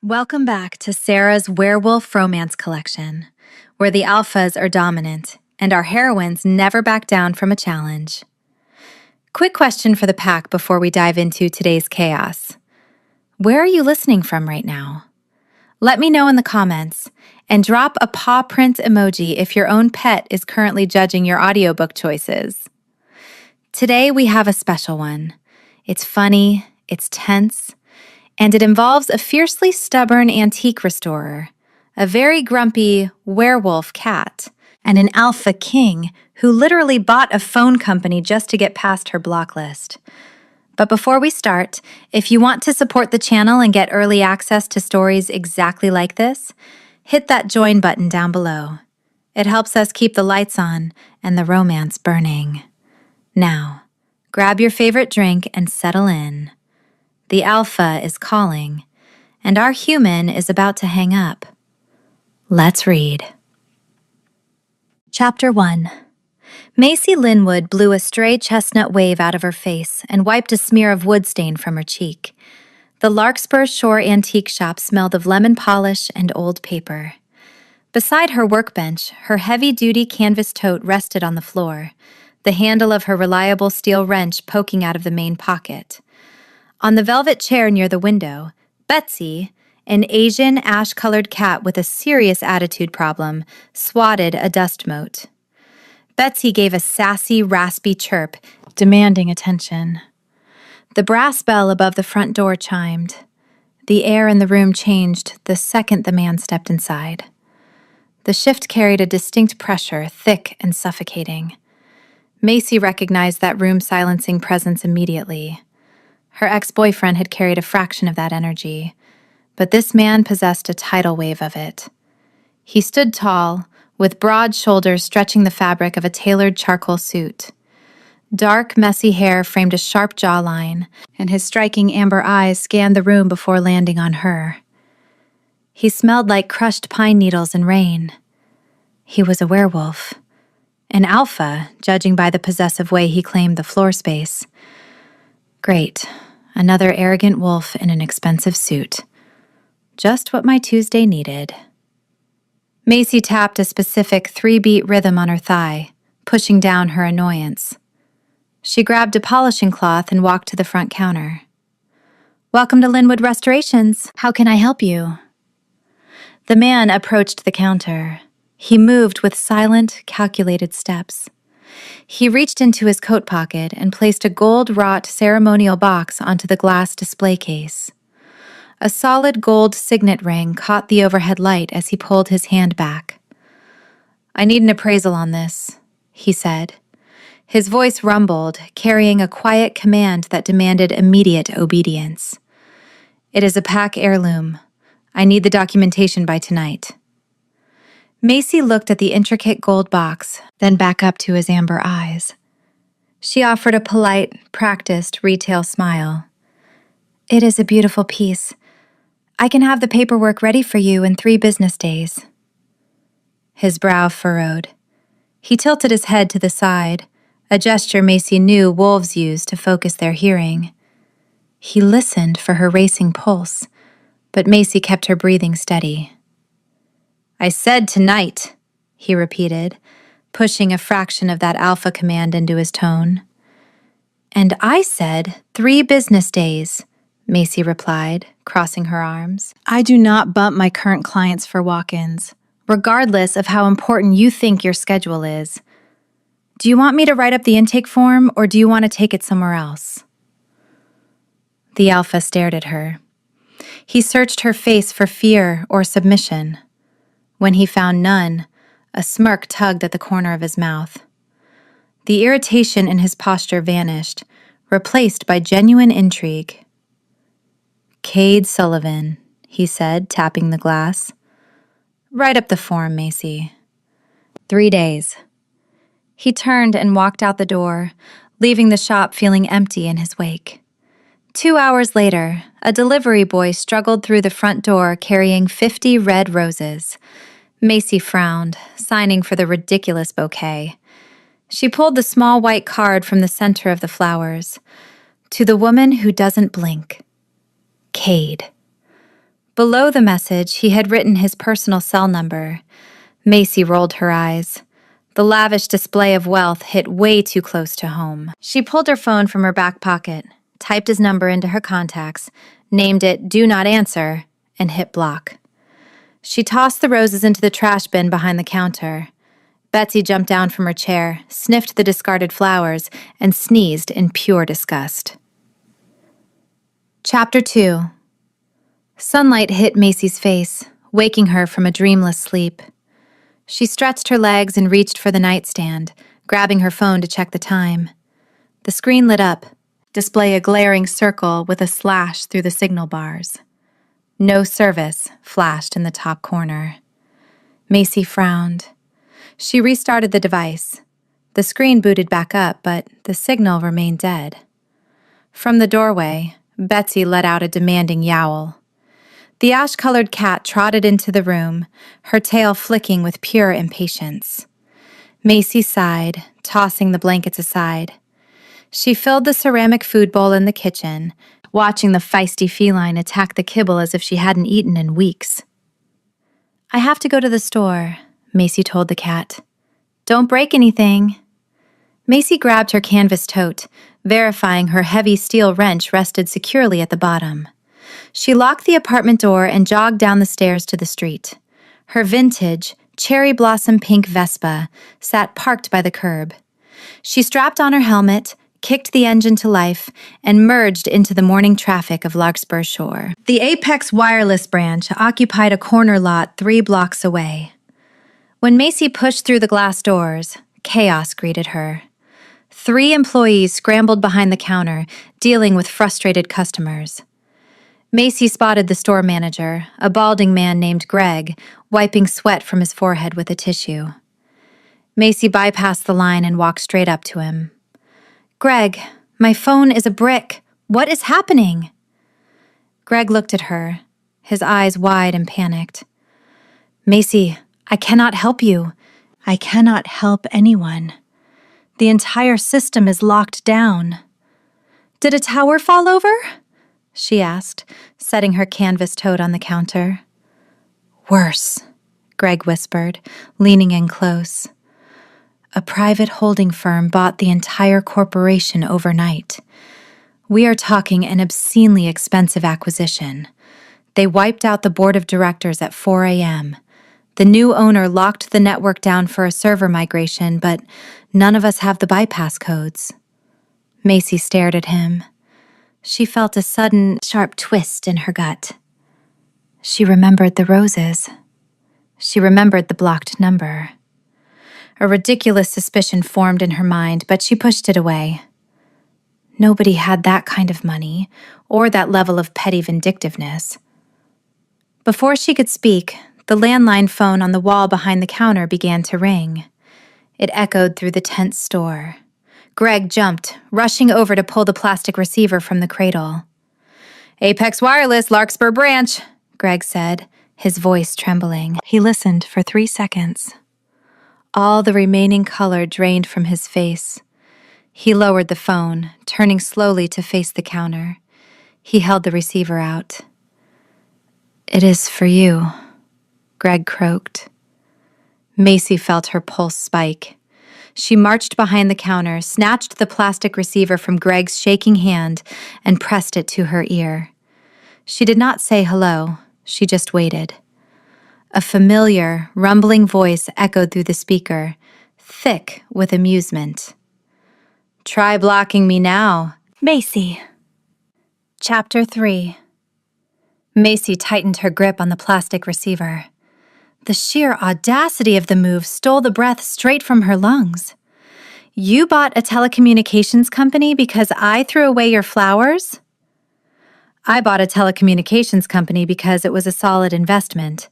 Welcome back to Sarah's Werewolf Romance Collection, where the alphas are dominant and our heroines never back down from a challenge. Quick question for the pack before we dive into today's chaos. Where are you listening from right now? Let me know in the comments, and drop a paw print emoji if your own pet is currently judging your audiobook choices. Today we have a special one. It's funny, it's tense, and it involves a fiercely stubborn antique restorer, a very grumpy werewolf cat, and an alpha king who literally bought a phone company just to get past her block list. But before we start, if you want to support the channel and get early access to stories exactly like this, hit that join button down below. It helps us keep the lights on and the romance burning. Now, grab your favorite drink and settle in. The alpha is calling, and our human is about to hang up. Let's read. Chapter 1. Macy Linwood blew a stray chestnut wave out of her face and wiped a smear of wood stain from her cheek. The Larkspur Shore Antique Shop smelled of lemon polish and old paper. Beside her workbench, her heavy-duty canvas tote rested on the floor, the handle of her reliable steel wrench poking out of the main pocket. On the velvet chair near the window, Betsy, an Asian ash-colored cat with a serious attitude problem, swatted a dust mote. Betsy gave a sassy, raspy chirp, demanding attention. The brass bell above the front door chimed. The air in the room changed the second the man stepped inside. The shift carried a distinct pressure, thick and suffocating. Macy recognized that room-silencing presence immediately. Her ex-boyfriend had carried a fraction of that energy, but this man possessed a tidal wave of it. He stood tall, with broad shoulders stretching the fabric of a tailored charcoal suit. Dark, messy hair framed a sharp jawline, and his striking amber eyes scanned the room before landing on her. He smelled like crushed pine needles and rain. He was a werewolf. An alpha, judging by the possessive way he claimed the floor space. Great. Another arrogant wolf in an expensive suit. Just what my Tuesday needed. Macy tapped a specific 3-beat rhythm on her thigh, pushing down her annoyance. She grabbed a polishing cloth and walked to the front counter. "Welcome to Linwood Restorations. How can I help you?" The man approached the counter. He moved with silent, calculated steps. He reached into his coat pocket and placed a gold-wrought ceremonial box onto the glass display case. A solid gold signet ring caught the overhead light as he pulled his hand back. "I need an appraisal on this," he said. His voice rumbled, carrying a quiet command that demanded immediate obedience. "It is a pack heirloom. I need the documentation by tonight." Macy looked at the intricate gold box, then back up to his amber eyes. She offered a polite, practiced retail smile. "It is a beautiful piece. I can have the paperwork ready for you in 3 business days." His brow furrowed. He tilted his head to the side, a gesture Macy knew wolves use to focus their hearing. He listened for her racing pulse, but Macy kept her breathing steady. "I said tonight," he repeated, pushing a fraction of that alpha command into his tone. "And I said 3 business days," Macy replied, crossing her arms. "I do not bump my current clients for walk-ins, regardless of how important you think your schedule is. Do you want me to write up the intake form, or do you want to take it somewhere else?" The alpha stared at her. He searched her face for fear or submission. When he found none, a smirk tugged at the corner of his mouth. The irritation in his posture vanished, replaced by genuine intrigue. "Cade Sullivan," he said, tapping the glass. "Write up the form, Macy." 3 days. He turned and walked out the door, leaving the shop feeling empty in his wake. 2 hours later, a delivery boy struggled through the front door carrying 50 red roses. Macy frowned, signing for the ridiculous bouquet. She pulled the small white card from the center of the flowers. "To the woman who doesn't blink. Cade." Below the message, he had written his personal cell number. Macy rolled her eyes. The lavish display of wealth hit way too close to home. She pulled her phone from her back pocket, typed his number into her contacts, named it Do Not Answer, and hit block. She tossed the roses into the trash bin behind the counter. Betsy jumped down from her chair, sniffed the discarded flowers, and sneezed in pure disgust. Chapter 2. Sunlight hit Macy's face, waking her from a dreamless sleep. She stretched her legs and reached for the nightstand, grabbing her phone to check the time. The screen lit up, display a glaring circle with a slash through the signal bars. No service flashed in the top corner. Macy frowned. She restarted the device. The screen booted back up, but the signal remained dead. From the doorway, Betsy let out a demanding yowl. The ash-colored cat trotted into the room, her tail flicking with pure impatience. Macy sighed, tossing the blankets aside. She filled the ceramic food bowl in the kitchen, watching the feisty feline attack the kibble as if she hadn't eaten in weeks. "I have to go to the store," Macy told the cat. "Don't break anything." Macy grabbed her canvas tote, verifying her heavy steel wrench rested securely at the bottom. She locked the apartment door and jogged down the stairs to the street. Her vintage, cherry blossom pink Vespa sat parked by the curb. She strapped on her helmet, kicked the engine to life, and merged into the morning traffic of Larkspur Shore. The Apex Wireless branch occupied a corner lot 3 blocks away. When Macy pushed through the glass doors, chaos greeted her. 3 employees scrambled behind the counter, dealing with frustrated customers. Macy spotted the store manager, a balding man named Greg, wiping sweat from his forehead with a tissue. Macy bypassed the line and walked straight up to him. "Greg, my phone is a brick. What is happening?" Greg looked at her, his eyes wide and panicked. "Macy, I cannot help you. I cannot help anyone. The entire system is locked down." "Did a tower fall over?" she asked, setting her canvas tote on the counter. "Worse," Greg whispered, leaning in close. "A private holding firm bought the entire corporation overnight. We are talking an obscenely expensive acquisition. They wiped out the board of directors at 4 a.m. The new owner locked the network down for a server migration, but none of us have the bypass codes." Macy stared at him. She felt a sudden, sharp twist in her gut. She remembered the roses. She remembered the blocked number. A ridiculous suspicion formed in her mind, but she pushed it away. Nobody had that kind of money, or that level of petty vindictiveness. Before she could speak, the landline phone on the wall behind the counter began to ring. It echoed through the tense store. Greg jumped, rushing over to pull the plastic receiver from the cradle. "Apex Wireless, Larkspur Branch," Greg said, his voice trembling. He listened for 3 seconds. All the remaining color drained from his face. He lowered the phone, turning slowly to face the counter. He held the receiver out. "It is for you," Greg croaked. Macy felt her pulse spike. She marched behind the counter, snatched the plastic receiver from Greg's shaking hand, and pressed it to her ear. She did not say hello, she just waited. A familiar, rumbling voice echoed through the speaker, thick with amusement. "Try blocking me now, Macy." Chapter 3. Macy tightened her grip on the plastic receiver. The sheer audacity of the move stole the breath straight from her lungs. "You bought a telecommunications company because I threw away your flowers?" "I bought a telecommunications company because it was a solid investment,"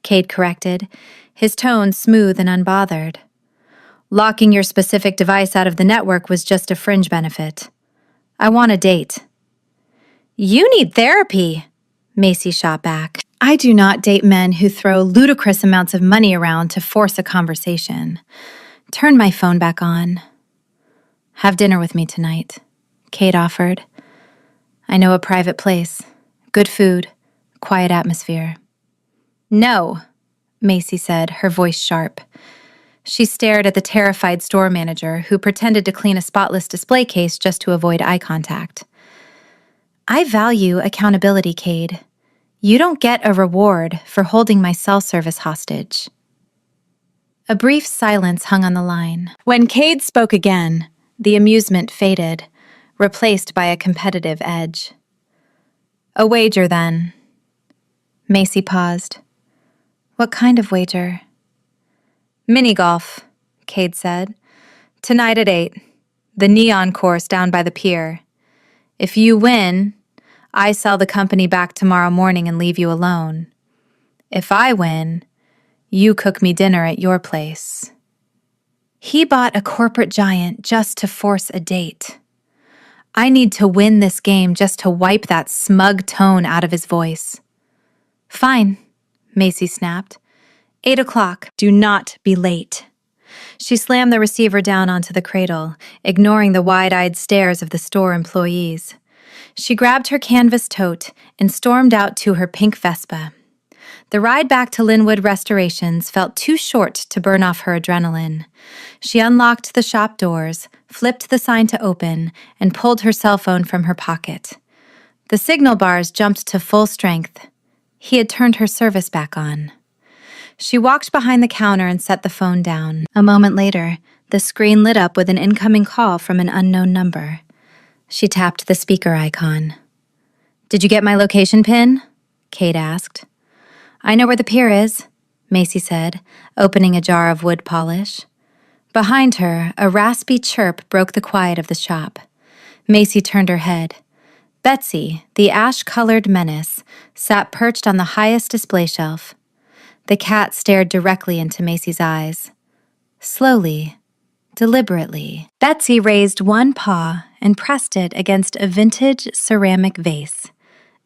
Cade corrected, his tone smooth and unbothered. "Locking your specific device out of the network was just a fringe benefit. I want a date." "You need therapy," Macy shot back. "I do not date men who throw ludicrous amounts of money around to force a conversation. Turn my phone back on." "Have dinner with me tonight," Cade offered. "I know a private place. Good food, quiet atmosphere. "No," Macy said, her voice sharp. She stared at the terrified store manager, who pretended to clean a spotless display case just to avoid eye contact. "I value accountability, Cade. You don't get a reward for holding my cell service hostage." A brief silence hung on the line. When Cade spoke again, the amusement faded, replaced by a competitive edge. "A wager, then." Macy paused. "What kind of wager?" "Mini-golf," Cade said. "Tonight at 8. The Neon course down by the pier. If you win, I sell the company back tomorrow morning and leave you alone. If I win, you cook me dinner at your place." He bought a corporate giant just to force a date. I need to win this game just to wipe that smug tone out of his voice. "Fine," Macy snapped. 8 o'clock. Do not be late." She slammed the receiver down onto the cradle, ignoring the wide-eyed stares of the store employees. She grabbed her canvas tote and stormed out to her pink Vespa. The ride back to Linwood Restorations felt too short to burn off her adrenaline. She unlocked the shop doors, flipped the sign to open, and pulled her cell phone from her pocket. The signal bars jumped to full strength. He had turned her service back on. She walked behind the counter and set the phone down. A moment later, the screen lit up with an incoming call from an unknown number. She tapped the speaker icon. "Did you get my location pin?" Cade asked. "I know where the pier is," Macy said, opening a jar of wood polish. Behind her, a raspy chirp broke the quiet of the shop. Macy turned her head. Betsy, the ash-colored menace, sat perched on the highest display shelf. The cat stared directly into Macy's eyes. Slowly, deliberately, Betsy raised one paw and pressed it against a vintage ceramic vase.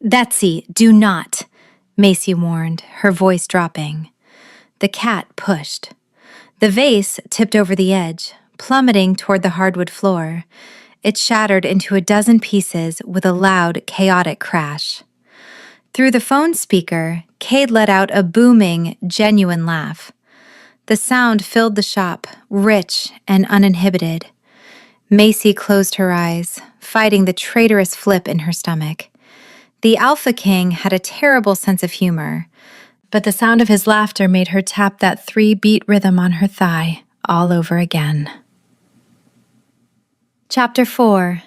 "Betsy, do not," Macy warned, her voice dropping. The cat pushed. The vase tipped over the edge, plummeting toward the hardwood floor. It shattered into a dozen pieces with a loud, chaotic crash. Through the phone speaker, Cade let out a booming, genuine laugh. The sound filled the shop, rich and uninhibited. Macy closed her eyes, fighting the traitorous flip in her stomach. The Alpha King had a terrible sense of humor, but the sound of his laughter made her tap that 3-beat rhythm on her thigh all over again. Chapter 4.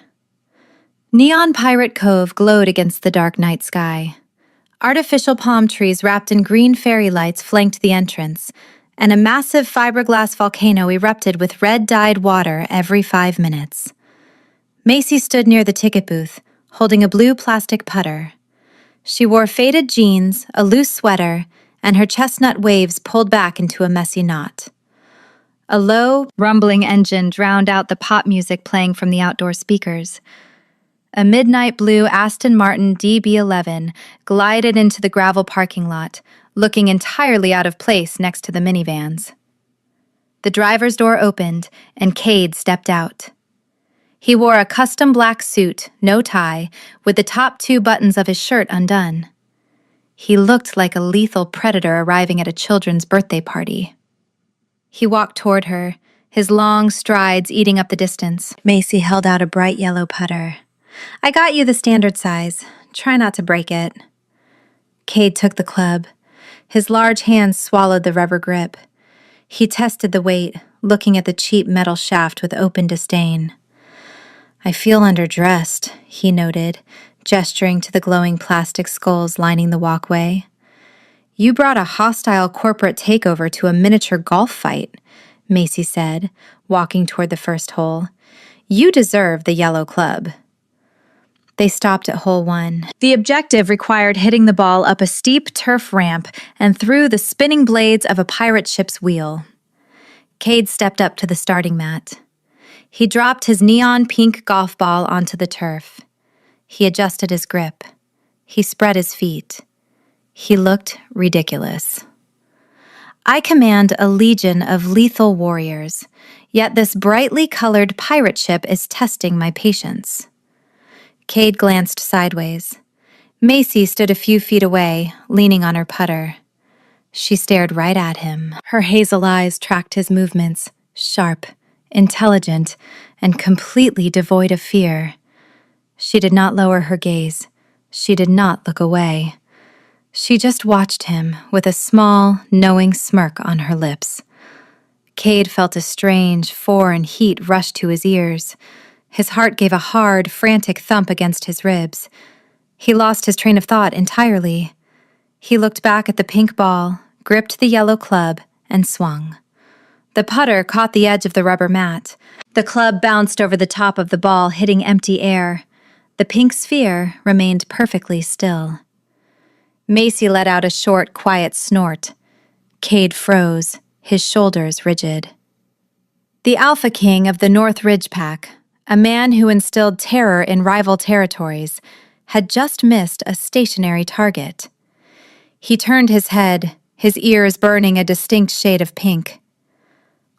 Neon Pirate Cove glowed against the dark night sky. Artificial palm trees wrapped in green fairy lights flanked the entrance, and a massive fiberglass volcano erupted with red-dyed water every 5 minutes. Macy stood near the ticket booth, holding a blue plastic putter. She wore faded jeans, a loose sweater, and her chestnut waves pulled back into a messy knot. A low, rumbling engine drowned out the pop music playing from the outdoor speakers. A midnight blue Aston Martin DB11 glided into the gravel parking lot, looking entirely out of place next to the minivans. The driver's door opened, and Cade stepped out. He wore a custom black suit, no tie, with the top 2 buttons of his shirt undone. He looked like a lethal predator arriving at a children's birthday party. He walked toward her, his long strides eating up the distance. Macy held out a bright yellow putter. "I got you the standard size. Try not to break it." Cade took the club. His large hands swallowed the rubber grip. He tested the weight, looking at the cheap metal shaft with open disdain. "I feel underdressed," he noted, gesturing to the glowing plastic skulls lining the walkway. "You brought a hostile corporate takeover to a miniature golf fight," Macy said, walking toward the first hole. "You deserve the yellow club." They stopped at hole 1. The objective required hitting the ball up a steep turf ramp and through the spinning blades of a pirate ship's wheel. Cade stepped up to the starting mat. He dropped his neon pink golf ball onto the turf. He adjusted his grip. He spread his feet. He looked ridiculous. "I command a legion of lethal warriors, yet this brightly colored pirate ship is testing my patience." Cade glanced sideways. Macy stood a few feet away, leaning on her putter. She stared right at him. Her hazel eyes tracked his movements, sharp, intelligent, and completely devoid of fear. She did not lower her gaze. She did not look away. She just watched him with a small, knowing smirk on her lips. Cade felt a strange, foreign heat rush to his ears. His heart gave a hard, frantic thump against his ribs. He lost his train of thought entirely. He looked back at the pink ball, gripped the yellow club, and swung. The putter caught the edge of the rubber mat. The club bounced over the top of the ball, hitting empty air. The pink sphere remained perfectly still. Macy let out a short, quiet snort. Cade froze, his shoulders rigid. The Alpha King of the North Ridge Pack, a man who instilled terror in rival territories, had just missed a stationary target. He turned his head, his ears burning a distinct shade of pink.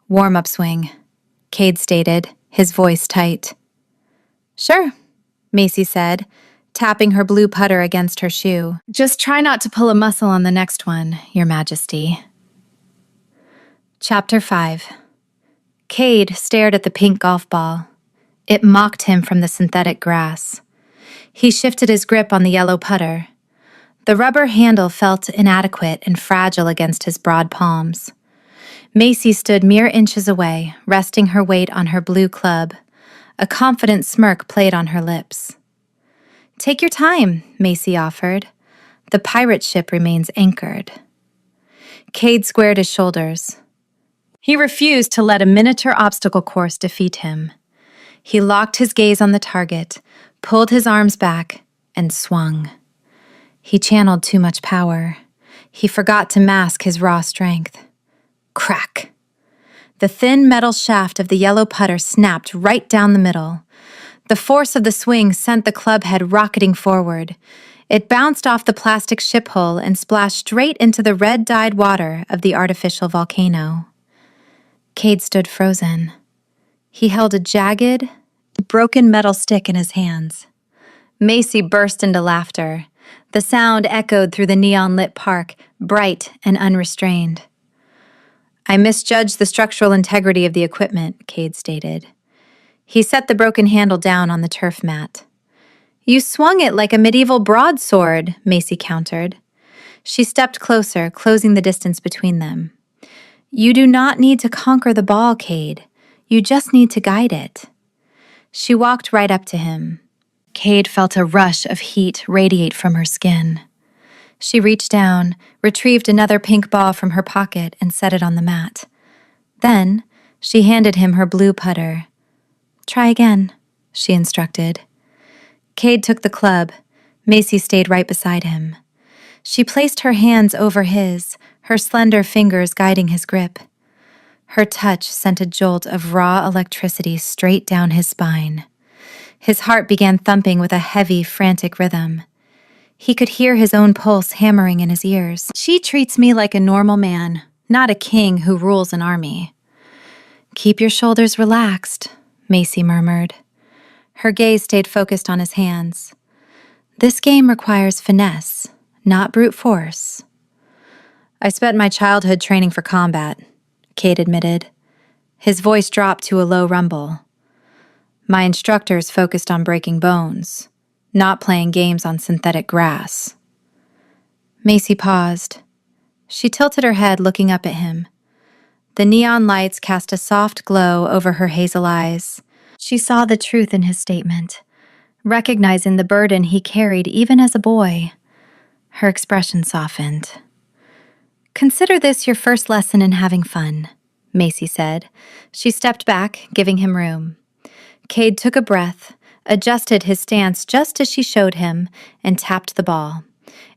"Warm-up swing," Cade stated, his voice tight. "Sure," Macy said, tapping her blue putter against her shoe. "Just try not to pull a muscle on the next one, Your Majesty." Chapter 5. Cade stared at the pink golf ball. It mocked him from the synthetic grass. He shifted his grip on the yellow putter. The rubber handle felt inadequate and fragile against his broad palms. Macy stood mere inches away, resting her weight on her blue club. A confident smirk played on her lips. "Take your time," Macy offered. "The pirate ship remains anchored." Cade squared his shoulders. He refused to let a miniature obstacle course defeat him. He locked his gaze on the target, pulled his arms back, and swung. He channeled too much power. He forgot to mask his raw strength. Crack! The thin metal shaft of the yellow putter snapped right down the middle. The force of the swing sent the club head rocketing forward. It bounced off the plastic ship hull and splashed straight into the red-dyed water of the artificial volcano. Cade stood frozen. He held a jagged, broken metal stick in his hands. Macy burst into laughter. The sound echoed through the neon-lit park, bright and unrestrained. "I misjudged the structural integrity of the equipment," Cade stated. He set the broken handle down on the turf mat. "You swung it like a medieval broadsword," Macy countered. She stepped closer, closing the distance between them. "You do not need to conquer the ball, Cade. You just need to guide it." She walked right up to him. Cade felt a rush of heat radiate from her skin. She reached down, retrieved another pink ball from her pocket, and set it on the mat. Then, she handed him her blue putter. "Try again," she instructed. Cade took the club. Macy stayed right beside him. She placed her hands over his, her slender fingers guiding his grip. Her touch sent a jolt of raw electricity straight down his spine. His heart began thumping with a heavy, frantic rhythm. He could hear his own pulse hammering in his ears. "She treats me like a normal man, not a king who rules an army." "Keep your shoulders relaxed," Macy murmured. Her gaze stayed focused on his hands. "This game requires finesse, not brute force." "I spent my childhood training for combat," Cade admitted. His voice dropped to a low rumble. "My instructors focused on breaking bones, not playing games on synthetic grass." Macy paused. She tilted her head, looking up at him. The neon lights cast a soft glow over her hazel eyes. She saw the truth in his statement, recognizing the burden he carried even as a boy. Her expression softened. "Consider this your first lesson in having fun," Macy said. She stepped back, giving him room. Cade took a breath, adjusted his stance just as she showed him, and tapped the ball.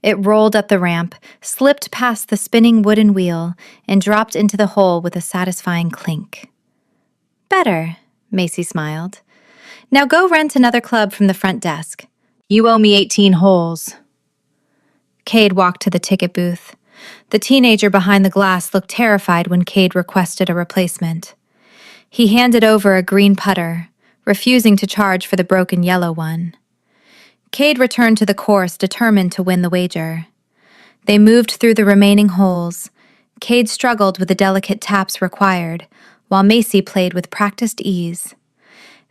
It rolled up the ramp, slipped past the spinning wooden wheel, and dropped into the hole with a satisfying clink. "Better," Macy smiled. "Now go rent another club from the front desk. You owe me 18 holes." Cade walked to the ticket booth. The teenager behind the glass looked terrified when Cade requested a replacement. He handed over a green putter, refusing to charge for the broken yellow one. Cade returned to the course, determined to win the wager. They moved through the remaining holes. Cade struggled with the delicate taps required, while Macy played with practiced ease.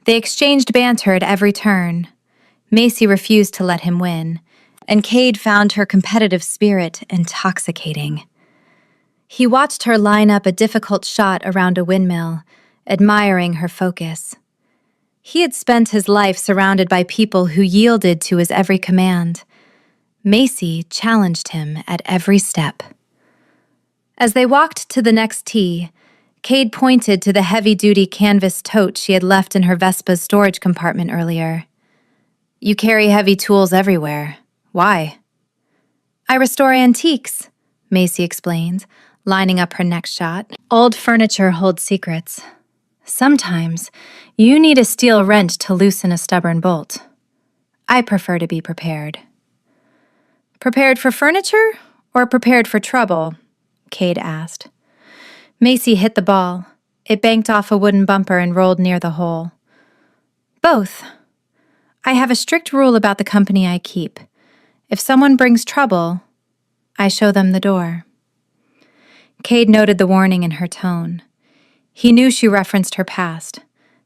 They exchanged banter at every turn. Macy refused to let him win, and Cade found her competitive spirit intoxicating. He watched her line up a difficult shot around a windmill, admiring her focus. He had spent his life surrounded by people who yielded to his every command. Macy challenged him at every step. As they walked to the next tee, Cade pointed to the heavy-duty canvas tote she had left in her Vespa's storage compartment earlier. "You carry heavy tools everywhere. Why?" "I restore antiques," Macy explained, lining up her next shot. "Old furniture holds secrets. Sometimes, you need a steel wrench to loosen a stubborn bolt. I prefer to be prepared." "Prepared for furniture or prepared for trouble?" Cade asked. Macy hit the ball. It banked off a wooden bumper and rolled near the hole. "Both. I have a strict rule about the company I keep. If someone brings trouble, I show them the door." Cade noted the warning in her tone. He knew she referenced her past,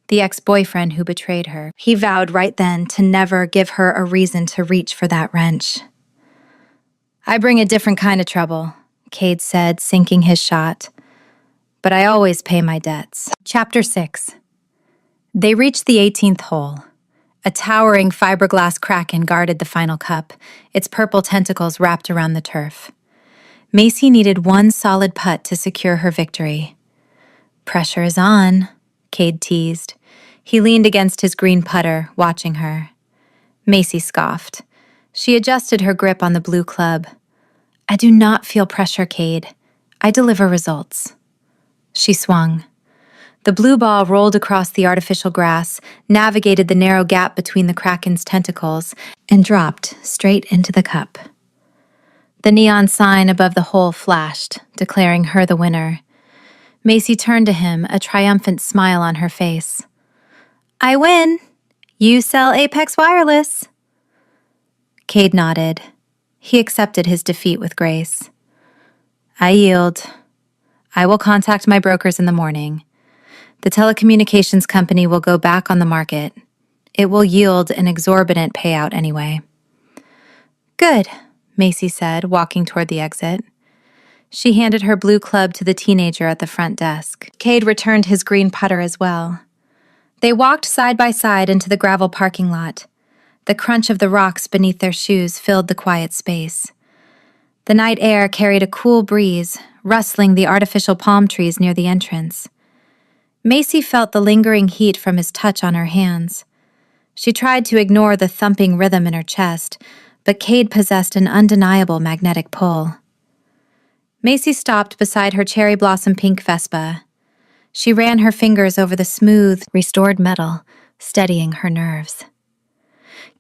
the ex-boyfriend who betrayed her. He vowed right then to never give her a reason to reach for that wrench. "I bring a different kind of trouble," Cade said, sinking his shot. "But I always pay my debts." Chapter 6. They reached the 18th hole. A towering fiberglass kraken guarded the final cup, its purple tentacles wrapped around the turf. Macy needed one solid putt to secure her victory. "Pressure is on," Cade teased. He leaned against his green putter, watching her. Macy scoffed. She adjusted her grip on the blue club. "I do not feel pressure, Cade. I deliver results." She swung. The blue ball rolled across the artificial grass, navigated the narrow gap between the kraken's tentacles, and dropped straight into the cup. The neon sign above the hole flashed, declaring her the winner. Macy turned to him, a triumphant smile on her face. "I win. You sell Apex Wireless." Cade nodded. He accepted his defeat with grace. "I yield. I will contact my brokers in the morning. The telecommunications company will go back on the market. It will yield an exorbitant payout anyway." "Good," Macy said, walking toward the exit. She handed her blue club to the teenager at the front desk. Cade returned his green putter as well. They walked side by side into the gravel parking lot. The crunch of the rocks beneath their shoes filled the quiet space. The night air carried a cool breeze, rustling the artificial palm trees near the entrance. Macy felt the lingering heat from his touch on her hands. She tried to ignore the thumping rhythm in her chest, but Cade possessed an undeniable magnetic pull. Macy stopped beside her cherry blossom pink Vespa. She ran her fingers over the smooth, restored metal, steadying her nerves.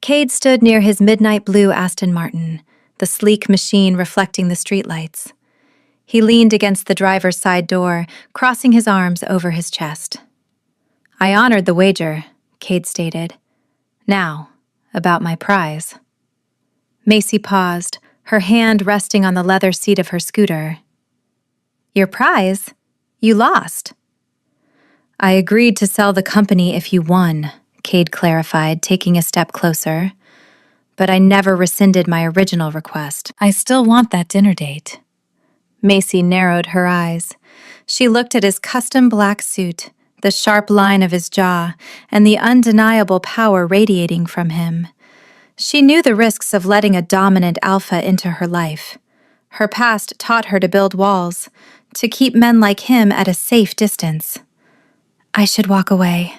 Cade stood near his midnight blue Aston Martin, the sleek machine reflecting the streetlights. He leaned against the driver's side door, crossing his arms over his chest. "I honored the wager," Cade stated. "Now, about my prize." Macy paused, her hand resting on the leather seat of her scooter. "Your prize? You lost." "I agreed to sell the company if you won," Cade clarified, taking a step closer. "But I never rescinded my original request. I still want that dinner date." Macy narrowed her eyes. She looked at his custom black suit, the sharp line of his jaw, and the undeniable power radiating from him. She knew the risks of letting a dominant alpha into her life. Her past taught her to build walls, to keep men like him at a safe distance. "I should walk away,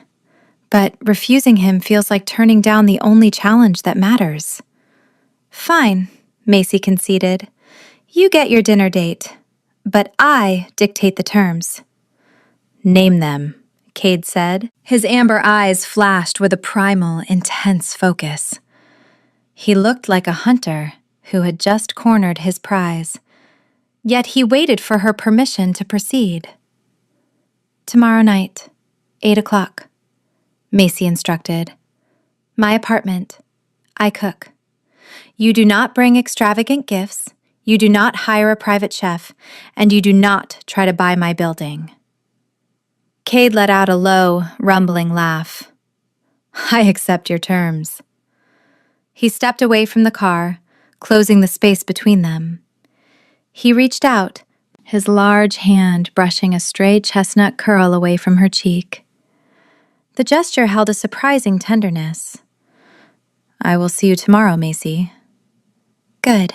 but refusing him feels like turning down the only challenge that matters." "Fine," Macy conceded. "You get your dinner date, but I dictate the terms." "Name them," Cade said. His amber eyes flashed with a primal, intense focus. He looked like a hunter who had just cornered his prize, yet he waited for her permission to proceed. "Tomorrow night, 8 o'clock, Macy instructed. "My apartment. I cook. You do not bring extravagant gifts, you do not hire a private chef, and you do not try to buy my building." Cade let out a low, rumbling laugh. "I accept your terms." He stepped away from the car, closing the space between them. He reached out, his large hand brushing a stray chestnut curl away from her cheek. The gesture held a surprising tenderness. "I will see you tomorrow, Macy." "Good,"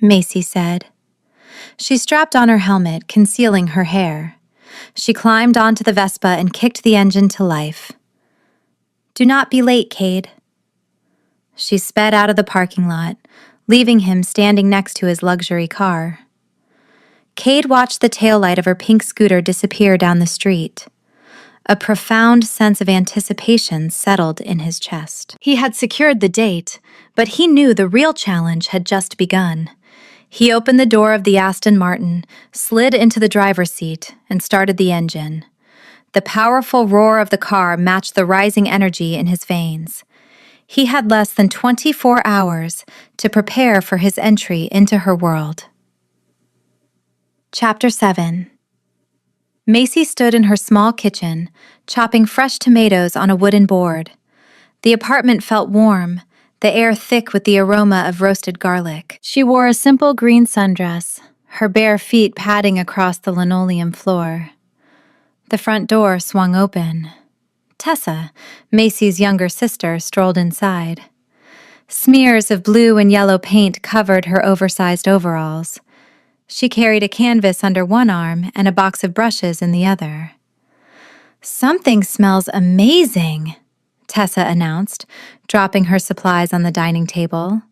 Macy said. She strapped on her helmet, concealing her hair. She climbed onto the Vespa and kicked the engine to life. "Do not be late, Cade." She sped out of the parking lot, leaving him standing next to his luxury car. Cade watched the taillight of her pink scooter disappear down the street. A profound sense of anticipation settled in his chest. He had secured the date, but he knew the real challenge had just begun. He opened the door of the Aston Martin, slid into the driver's seat, and started the engine. The powerful roar of the car matched the rising energy in his veins. He had less than 24 hours to prepare for his entry into her world. Chapter 7. Macy stood in her small kitchen, chopping fresh tomatoes on a wooden board. The apartment felt warm, the air thick with the aroma of roasted garlic. She wore a simple green sundress, her bare feet padding across the linoleum floor. The front door swung open. Tessa, Macy's younger sister, strolled inside. Smears of blue and yellow paint covered her oversized overalls. She carried a canvas under one arm and a box of brushes in the other. "Something smells amazing," Tessa announced, dropping her supplies on the dining table.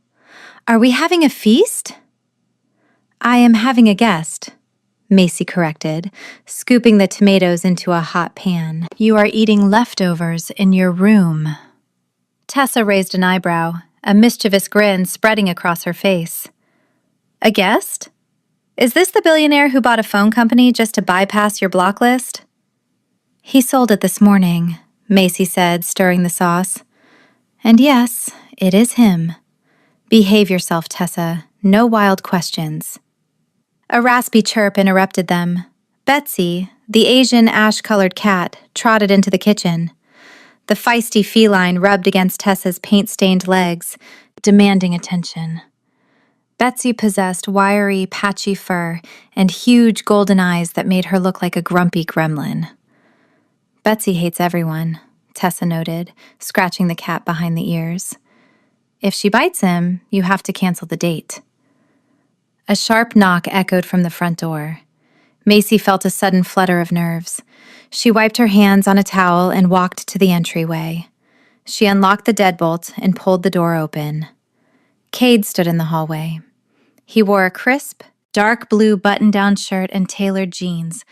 "Are we having a feast?" "I am having a guest," Macy corrected, scooping the tomatoes into a hot pan. "You are eating leftovers in your room." Tessa raised an eyebrow, a mischievous grin spreading across her face. "A guest? Is this the billionaire who bought a phone company just to bypass your block list?" "He sold it this morning," Macy said, stirring the sauce. "And yes, it is him. Behave yourself, Tessa. No wild questions." A raspy chirp interrupted them. Betsy, the Asian ash-colored cat, trotted into the kitchen. The feisty feline rubbed against Tessa's paint-stained legs, demanding attention. Betsy possessed wiry, patchy fur and huge golden eyes that made her look like a grumpy gremlin. "Betsy hates everyone," Tessa noted, scratching the cat behind the ears. "If she bites him, you have to cancel the date." A sharp knock echoed from the front door. Macy felt a sudden flutter of nerves. She wiped her hands on a towel and walked to the entryway. She unlocked the deadbolt and pulled the door open. Cade stood in the hallway. He wore a crisp, dark blue button-down shirt and tailored jeans,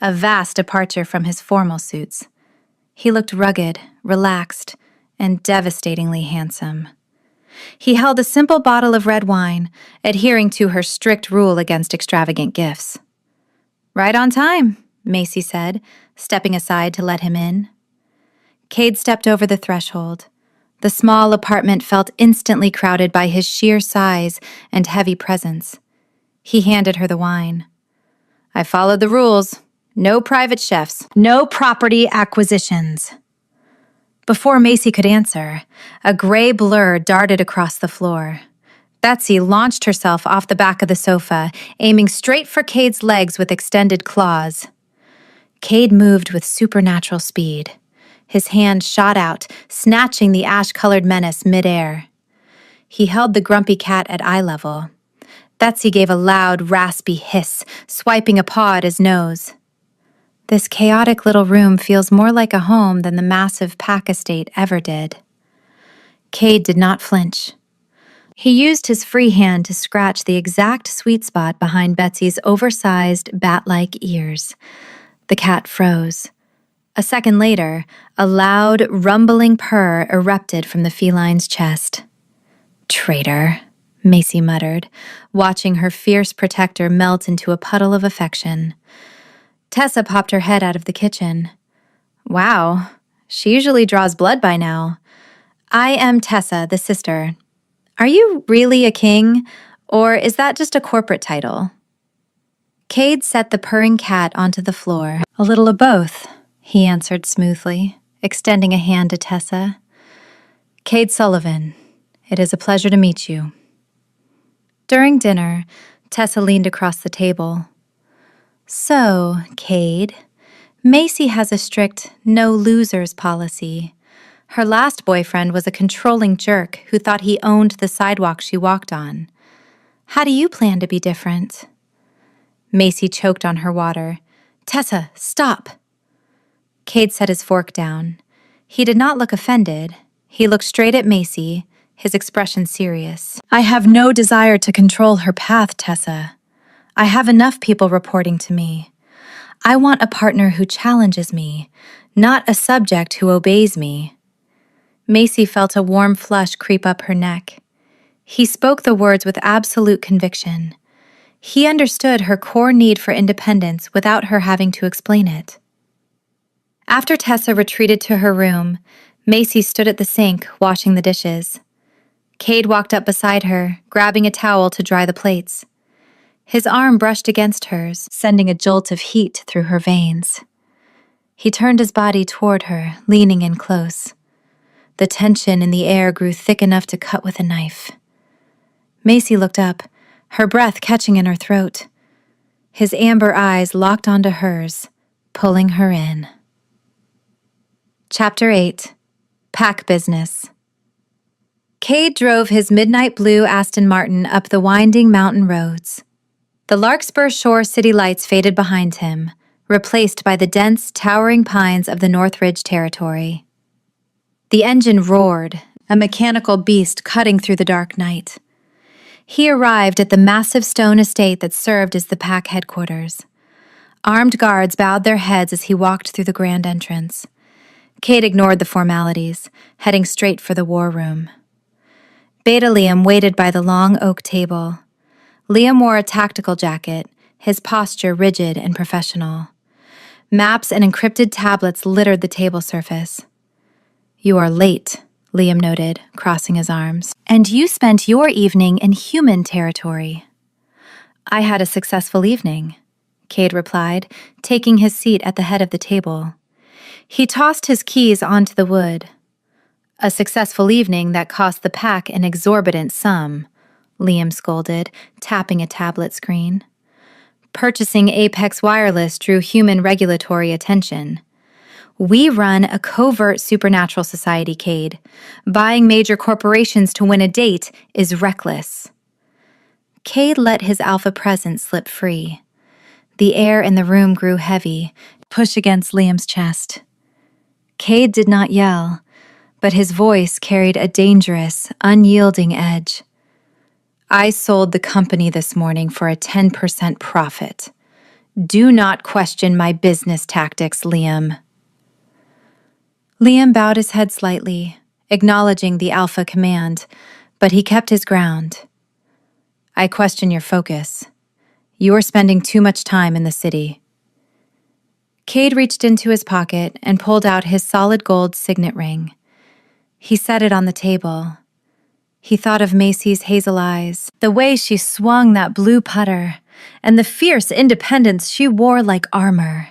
a vast departure from his formal suits. He looked rugged, relaxed, and devastatingly handsome. He held a simple bottle of red wine, adhering to her strict rule against extravagant gifts. "Right on time," Macy said, stepping aside to let him in. Cade stepped over the threshold. The small apartment felt instantly crowded by his sheer size and heavy presence. He handed her the wine. "I followed the rules. No private chefs. No property acquisitions." Before Macy could answer, a gray blur darted across the floor. Betsy launched herself off the back of the sofa, aiming straight for Cade's legs with extended claws. Cade moved with supernatural speed. His hand shot out, snatching the ash-colored menace midair. He held the grumpy cat at eye level. Betsy gave a loud, raspy hiss, swiping a paw at his nose. This chaotic little room feels more like a home than the massive Pack estate ever did. Cade did not flinch. He used his free hand to scratch the exact sweet spot behind Betsy's oversized, bat-like ears. The cat froze. A second later, a loud, rumbling purr erupted from the feline's chest. "Traitor," Macy muttered, watching her fierce protector melt into a puddle of affection. Tessa popped her head out of the kitchen. "Wow, she usually draws blood by now." "I am Tessa, the sister. Are you really a king, or is that just a corporate title? Cade set the purring cat onto the floor. A little of both, he answered smoothly, extending a hand to Tessa. Cade Sullivan, it is a pleasure to meet you. During dinner, Tessa leaned across the table. So, Cade, Macy has a strict no losers policy. Her last boyfriend was a controlling jerk who thought he owned the sidewalk she walked on. How do you plan to be different? Macy choked on her water. Tessa, stop! Cade set his fork down. He did not look offended. He looked straight at Macy, his expression serious. I have no desire to control her path, Tessa. I have enough people reporting to me. I want a partner who challenges me, not a subject who obeys me. Macy felt a warm flush creep up her neck. He spoke the words with absolute conviction. He understood her core need for independence without her having to explain it. After Tessa retreated to her room, Macy stood at the sink, washing the dishes. Cade walked up beside her, grabbing a towel to dry the plates. His arm brushed against hers, sending a jolt of heat through her veins. He turned his body toward her, leaning in close. The tension in the air grew thick enough to cut with a knife. Macy looked up, her breath catching in her throat. His amber eyes locked onto hers, pulling her in. Chapter 8. Pack Business. Cade drove his midnight blue Aston Martin up the winding mountain roads. The Larkspur Shore city lights faded behind him, replaced by the dense, towering pines of the Northridge territory. The engine roared, a mechanical beast cutting through the dark night. He arrived at the massive stone estate that served as the pack headquarters. Armed guards bowed their heads as he walked through the grand entrance. Cade ignored the formalities, heading straight for the war room. Beta Liam waited by the long oak table. Liam wore a tactical jacket, his posture rigid and professional. Maps and encrypted tablets littered the table surface. You are late, Liam noted, crossing his arms. And you spent your evening in human territory. I had a successful evening, Cade replied, taking his seat at the head of the table. He tossed his keys onto the wood. A successful evening that cost the pack an exorbitant sum, Liam scolded, tapping a tablet screen. Purchasing Apex Wireless drew human regulatory attention. We run a covert supernatural society, Cade. Buying major corporations to win a date is reckless. Cade let his alpha presence slip free. The air in the room grew heavy, pushed against Liam's chest. Cade did not yell, but his voice carried a dangerous, unyielding edge. I sold the company this morning for a 10% profit. Do not question my business tactics, Liam. Liam bowed his head slightly, acknowledging the alpha command, but he kept his ground. I question your focus. You are spending too much time in the city. Cade reached into his pocket and pulled out his solid gold signet ring. He set it on the table. He thought of Macy's hazel eyes, the way she swung that blue putter, and the fierce independence she wore like armor.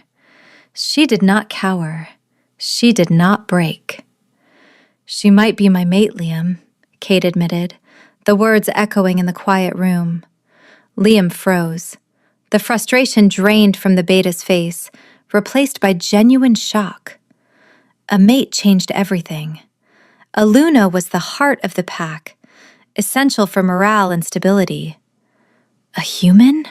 She did not cower. She did not break. She might be my mate, Liam, Cade admitted, the words echoing in the quiet room. Liam froze. The frustration drained from the beta's face, replaced by genuine shock. A mate changed everything. Aluna was the heart of the pack, essential for morale and stability. A human?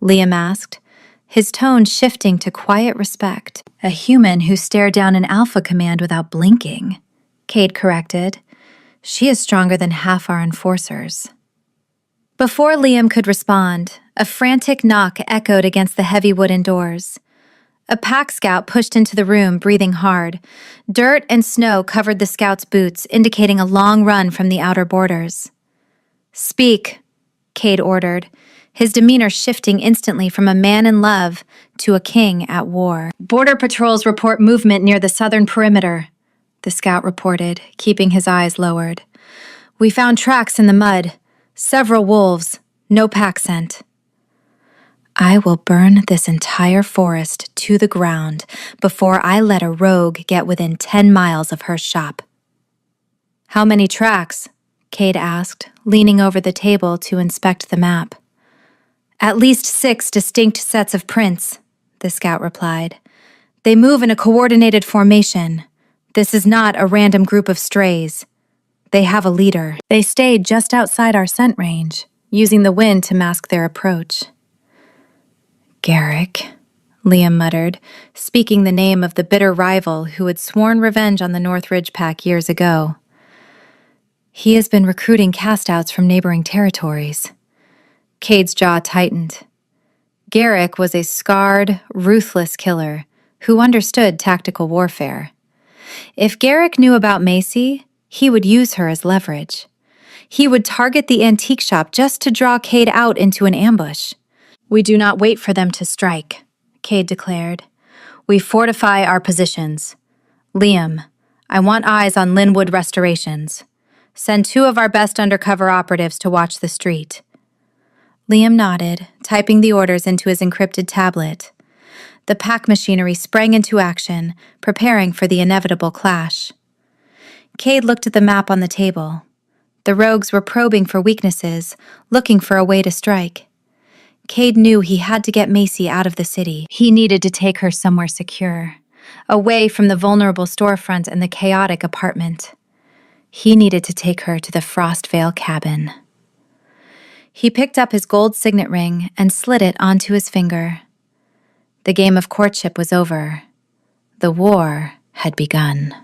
Liam asked, his tone shifting to quiet respect. A human who stared down an alpha command without blinking, Cade corrected. She is stronger than half our enforcers. Before Liam could respond, a frantic knock echoed against the heavy wooden doors. A pack scout pushed into the room, breathing hard. Dirt and snow covered the scout's boots, indicating a long run from the outer borders. Speak, Cade ordered, his demeanor shifting instantly from a man in love to a king at war. Border patrols report movement near the southern perimeter, the scout reported, keeping his eyes lowered. We found tracks in the mud. Several wolves. No pack scent. I will burn this entire forest to the ground before I let a rogue get within 10 miles of her shop. How many tracks? Cade asked, leaning over the table to inspect the map. At least 6 distinct sets of prints, the scout replied. They move in a coordinated formation. This is not a random group of strays. They have a leader. They stayed just outside our scent range, using the wind to mask their approach. Garrick, Liam muttered, speaking the name of the bitter rival who had sworn revenge on the North Ridge Pack years ago. He has been recruiting castouts from neighboring territories. Cade's jaw tightened. Garrick was a scarred, ruthless killer who understood tactical warfare. If Garrick knew about Macy, he would use her as leverage. He would target the antique shop just to draw Cade out into an ambush. We do not wait for them to strike, Cade declared. We fortify our positions. Liam, I want eyes on Linwood Restorations. Send 2 of our best undercover operatives to watch the street. Liam nodded, typing the orders into his encrypted tablet. The pack machinery sprang into action, preparing for the inevitable clash. Cade looked at the map on the table. The rogues were probing for weaknesses, looking for a way to strike. Cade knew he had to get Macy out of the city. He needed to take her somewhere secure, away from the vulnerable storefront and the chaotic apartment. He needed to take her to the Frostvale cabin. He picked up his gold signet ring and slid it onto his finger. The game of courtship was over. The war had begun.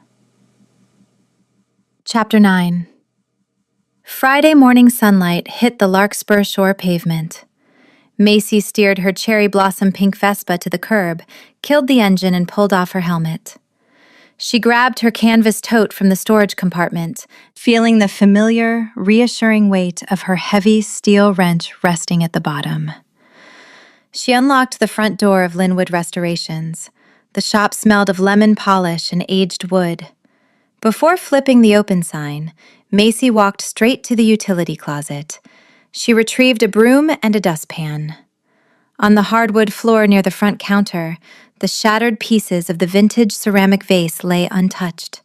Chapter 9. Friday morning sunlight hit the Larkspur Shore pavement. Macy steered her cherry blossom pink Vespa to the curb, killed the engine, and pulled off her helmet. She grabbed her canvas tote from the storage compartment, feeling the familiar, reassuring weight of her heavy steel wrench resting at the bottom. She unlocked the front door of Linwood Restorations. The shop smelled of lemon polish and aged wood. Before flipping the open sign, Macy walked straight to the utility closet. She retrieved a broom and a dustpan. On the hardwood floor near the front counter, the shattered pieces of the vintage ceramic vase lay untouched,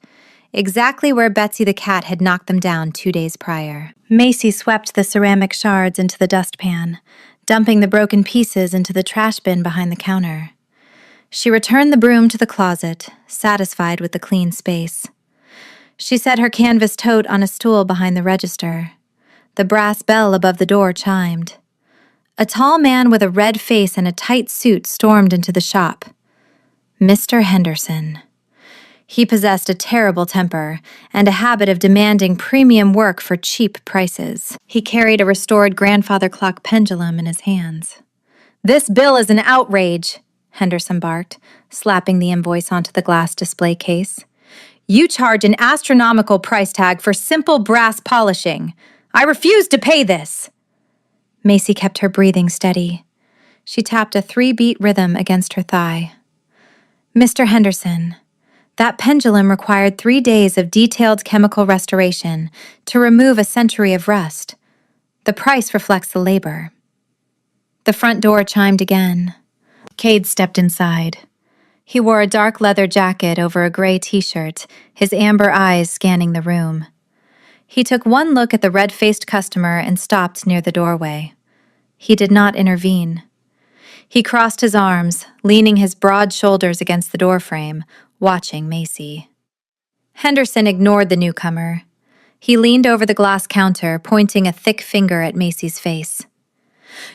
exactly where Betsy the cat had knocked them down 2 days prior. Macy swept the ceramic shards into the dustpan, dumping the broken pieces into the trash bin behind the counter. She returned the broom to the closet, satisfied with the clean space. She set her canvas tote on a stool behind the register. The brass bell above the door chimed. A tall man with a red face and a tight suit stormed into the shop. Mr. Henderson. He possessed a terrible temper and a habit of demanding premium work for cheap prices. He carried a restored grandfather clock pendulum in his hands. "This bill is an outrage," Henderson barked, slapping the invoice onto the glass display case. "You charge an astronomical price tag for simple brass polishing. I refuse to pay this." Macy kept her breathing steady. She tapped a 3-beat rhythm against her thigh. "Mr. Henderson, that pendulum required 3 days of detailed chemical restoration to remove a century of rust. The price reflects the labor." The front door chimed again. Cade stepped inside. He wore a dark leather jacket over a gray t-shirt, his amber eyes scanning the room. He took one look at the red-faced customer and stopped near the doorway. He did not intervene. He crossed his arms, leaning his broad shoulders against the doorframe, watching Macy. Henderson ignored the newcomer. He leaned over the glass counter, pointing a thick finger at Macy's face.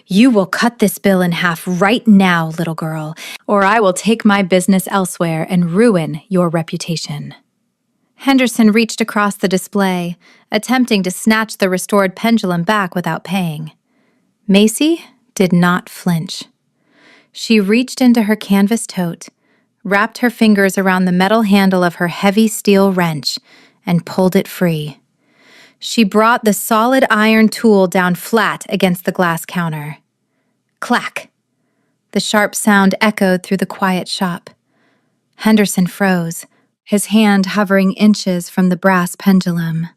"You will cut this bill in half right now, little girl, or I will take my business elsewhere and ruin your reputation." Henderson reached across the display, attempting to snatch the restored pendulum back without paying. Macy did not flinch. She reached into her canvas tote, wrapped her fingers around the metal handle of her heavy steel wrench, and pulled it free. She brought the solid iron tool down flat against the glass counter. Clack! The sharp sound echoed through the quiet shop. Henderson froze, his hand hovering inches from the brass pendulum.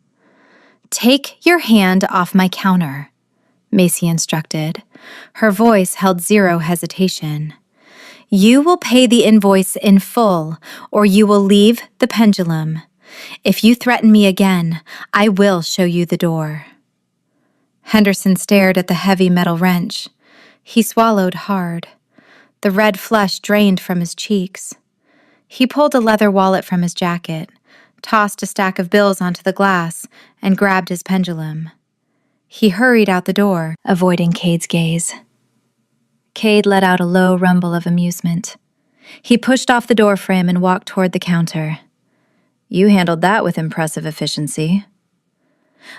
Take your hand off my counter, Macy instructed. Her voice held zero hesitation. You will pay the invoice in full, or you will leave the pendulum. If you threaten me again, I will show you the door. Henderson stared at the heavy metal wrench. He swallowed hard. The red flush drained from his cheeks. He pulled a leather wallet from his jacket, tossed a stack of bills onto the glass, and grabbed his pendulum. He hurried out the door, avoiding Cade's gaze. Cade let out a low rumble of amusement. He pushed off the doorframe and walked toward the counter. You handled that with impressive efficiency.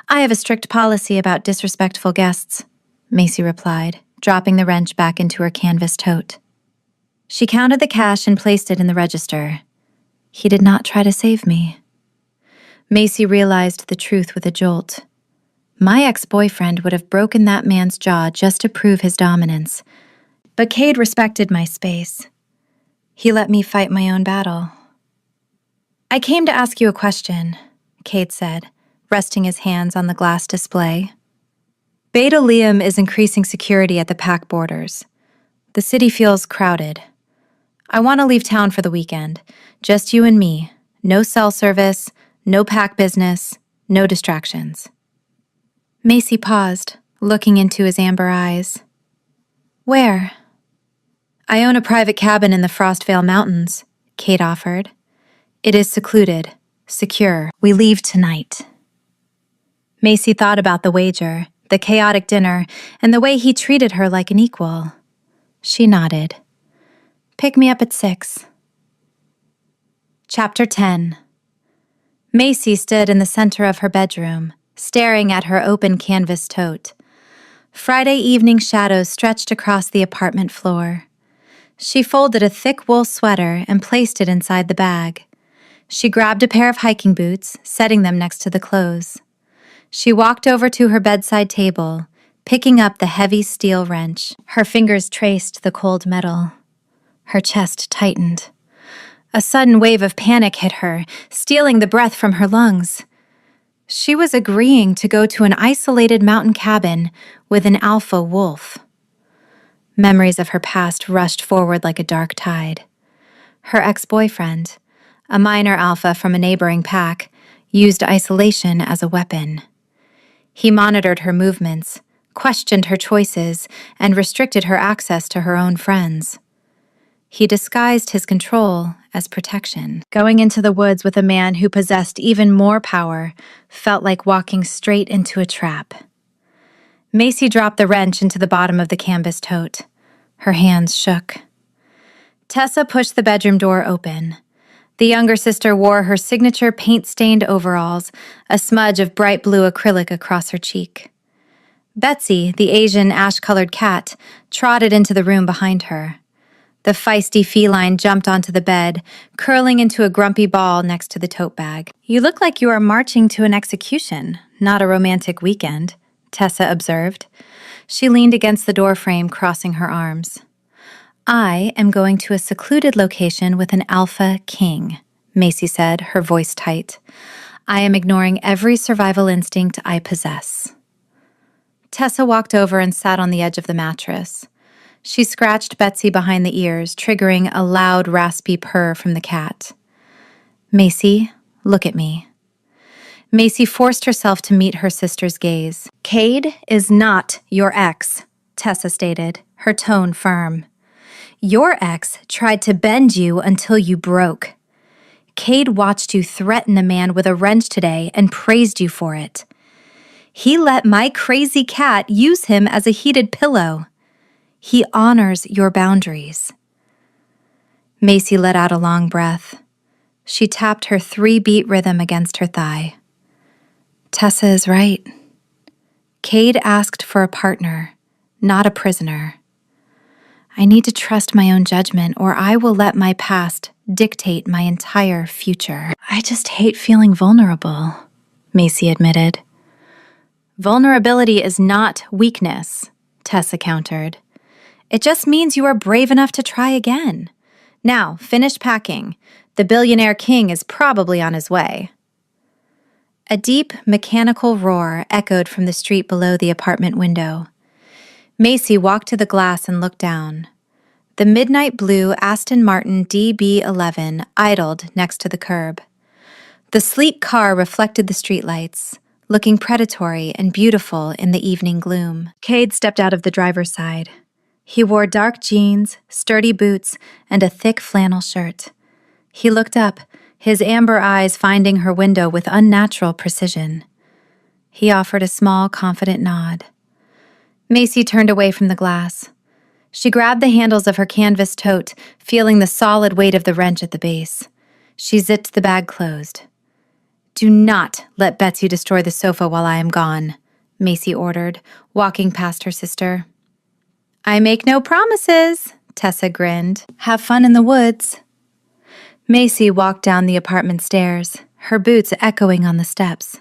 I have a strict policy about disrespectful guests, Macy replied, dropping the wrench back into her canvas tote. She counted the cash and placed it in the register. He did not try to save me. Macy realized the truth with a jolt. My ex-boyfriend would have broken that man's jaw just to prove his dominance. But Cade respected my space. He let me fight my own battle. I came to ask you a question, Cade said, resting his hands on the glass display. Beta Liam is increasing security at the pack borders. The city feels crowded. I want to leave town for the weekend. Just you and me. No cell service, no pack business, no distractions. Macy paused, looking into his amber eyes. Where? I own a private cabin in the Frostvale Mountains, Cade offered. It is secluded, secure. We leave tonight. Macy thought about the wager, the chaotic dinner, and the way he treated her like an equal. She nodded. Pick me up at 6. Chapter 10. Macy stood in the center of her bedroom, staring at her open canvas tote. Friday evening shadows stretched across the apartment floor. She folded a thick wool sweater and placed it inside the bag. She grabbed a pair of hiking boots, setting them next to the clothes. She walked over to her bedside table, picking up the heavy steel wrench. Her fingers traced the cold metal. Her chest tightened. A sudden wave of panic hit her, stealing the breath from her lungs. She was agreeing to go to an isolated mountain cabin with an alpha wolf. Memories of her past rushed forward like a dark tide. Her ex-boyfriend, a minor alpha from a neighboring pack, used isolation as a weapon. He monitored her movements, questioned her choices, and restricted her access to her own friends. He disguised his control as protection. Going into the woods with a man who possessed even more power felt like walking straight into a trap. Macy dropped the wrench into the bottom of the canvas tote. Her hands shook. Tessa pushed the bedroom door open. The younger sister wore her signature paint-stained overalls, a smudge of bright blue acrylic across her cheek. Betsy, the Asian ash-colored cat, trotted into the room behind her. The feisty feline jumped onto the bed, curling into a grumpy ball next to the tote bag. You look like you are marching to an execution, not a romantic weekend, Tessa observed. She leaned against the doorframe, crossing her arms. I am going to a secluded location with an alpha king, Macy said, her voice tight. I am ignoring every survival instinct I possess. Tessa walked over and sat on the edge of the mattress. She scratched Betsy behind the ears, triggering a loud, raspy purr from the cat. Macy, look at me. Macy forced herself to meet her sister's gaze. Cade is not your ex, Tessa stated, her tone firm. Your ex tried to bend you until you broke. Cade watched you threaten a man with a wrench today and praised you for it. He let my crazy cat use him as a heated pillow. He honors your boundaries. Macy let out a long breath. She tapped her 3-beat rhythm against her thigh. Tessa is right. Cade asked for a partner, not a prisoner. I need to trust my own judgment, or I will let my past dictate my entire future. I just hate feeling vulnerable, Macy admitted. Vulnerability is not weakness, Tessa countered. It just means you are brave enough to try again. Now, finish packing. The billionaire king is probably on his way. A deep, mechanical roar echoed from the street below the apartment window. Macy walked to the glass and looked down. The midnight blue Aston Martin DB11 idled next to the curb. The sleek car reflected the streetlights, looking predatory and beautiful in the evening gloom. Cade stepped out of the driver's side. He wore dark jeans, sturdy boots, and a thick flannel shirt. He looked up, his amber eyes finding her window with unnatural precision. He offered a small, confident nod. Macy turned away from the glass. She grabbed the handles of her canvas tote, feeling the solid weight of the wrench at the base. She zipped the bag closed. "Do not let Betsy destroy the sofa while I am gone," Macy ordered, walking past her sister. "I make no promises," Tessa grinned. "Have fun in the woods." Macy walked down the apartment stairs, her boots echoing on the steps.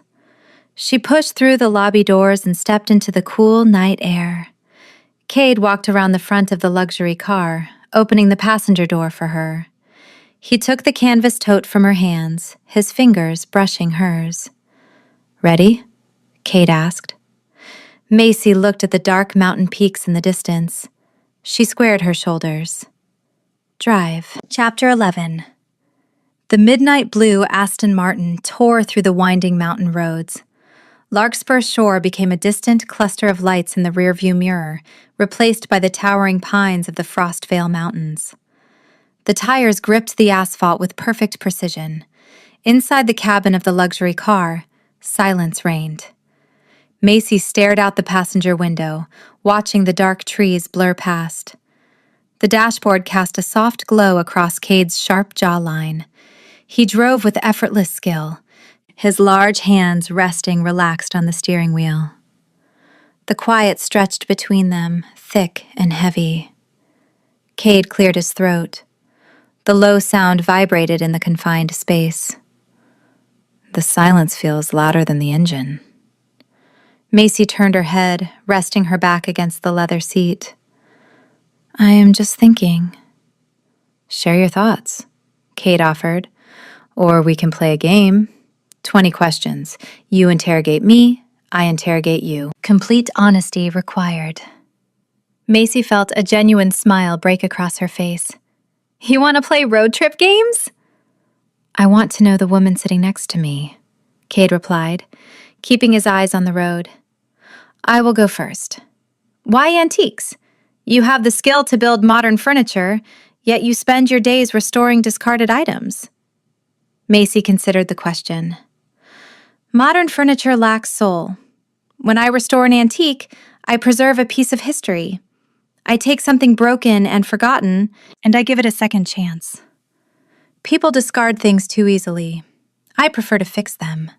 She pushed through the lobby doors and stepped into the cool night air. Cade walked around the front of the luxury car, opening the passenger door for her. He took the canvas tote from her hands, his fingers brushing hers. "Ready?" Cade asked. Macy looked at the dark mountain peaks in the distance. She squared her shoulders. Drive. Chapter 11. The midnight blue Aston Martin tore through the winding mountain roads. Larkspur Shore became a distant cluster of lights in the rearview mirror, replaced by the towering pines of the Frostvale Mountains. The tires gripped the asphalt with perfect precision. Inside the cabin of the luxury car, silence reigned. Macy stared out the passenger window, watching the dark trees blur past. The dashboard cast a soft glow across Cade's sharp jawline. He drove with effortless skill, his large hands resting relaxed on the steering wheel. The quiet stretched between them, thick and heavy. Cade cleared his throat. The low sound vibrated in the confined space. The silence feels louder than the engine. Macy turned her head, resting her back against the leather seat. "I am just thinking." "Share your thoughts," Cade offered. "Or we can play a game. 20 questions. You interrogate me, I interrogate you. Complete honesty required." Macy felt a genuine smile break across her face. "You want to play road trip games?" "I want to know the woman sitting next to me," Cade replied, keeping his eyes on the road. "I will go first. Why antiques? You have the skill to build modern furniture, yet you spend your days restoring discarded items." Macy considered the question. "Modern furniture lacks soul. When I restore an antique, I preserve a piece of history. I take something broken and forgotten, and I give it a second chance. People discard things too easily. I prefer to fix them."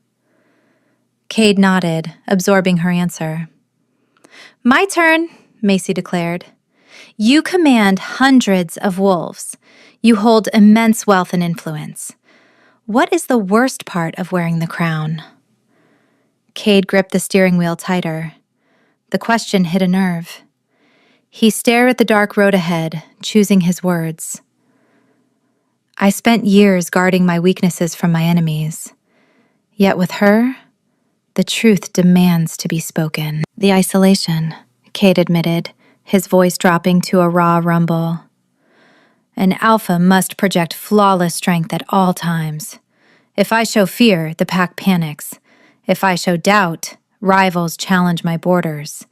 Cade nodded, absorbing her answer. "My turn," Macy declared. "You command hundreds of wolves. You hold immense wealth and influence. What is the worst part of wearing the crown?" Cade gripped the steering wheel tighter. The question hit a nerve. He stared at the dark road ahead, choosing his words. "I spent years guarding my weaknesses from my enemies. Yet with her, the truth demands to be spoken." "The isolation," Cade admitted, his voice dropping to a raw rumble. "An alpha must project flawless strength at all times. If I show fear, the pack panics. If I show doubt, rivals challenge my borders.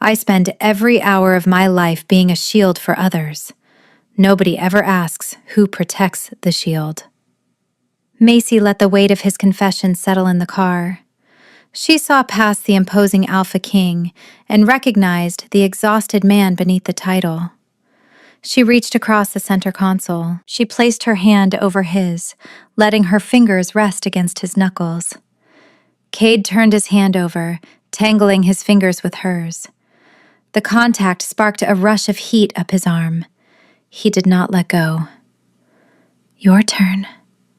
I spend every hour of my life being a shield for others. Nobody ever asks who protects the shield." Macy let the weight of his confession settle in the car. She saw past the imposing Alpha King and recognized the exhausted man beneath the title. She reached across the center console. She placed her hand over his, letting her fingers rest against his knuckles. Cade turned his hand over, tangling his fingers with hers. The contact sparked a rush of heat up his arm. He did not let go. "Your turn,"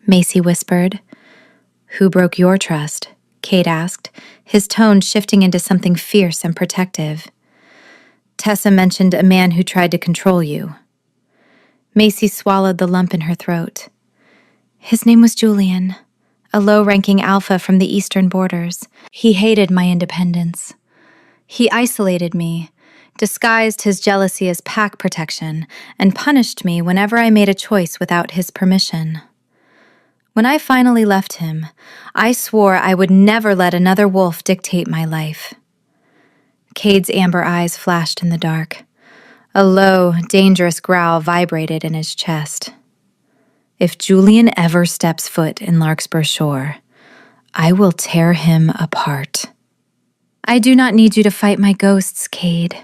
Macy whispered. "Who broke your trust?" Cade asked, his tone shifting into something fierce and protective. "Tessa mentioned a man who tried to control you." Macy swallowed the lump in her throat. "His name was Julian. a low-ranking alpha from the eastern borders. He hated my independence. He isolated me, disguised his jealousy as pack protection, and punished me whenever I made a choice without his permission. When I finally left him, I swore I would never let another wolf dictate my life. Cade's amber eyes flashed in the dark. A low, dangerous growl vibrated in his chest. If Julian ever steps foot in Larkspur Shore, I will tear him apart. I do not need you to fight my ghosts, Cade.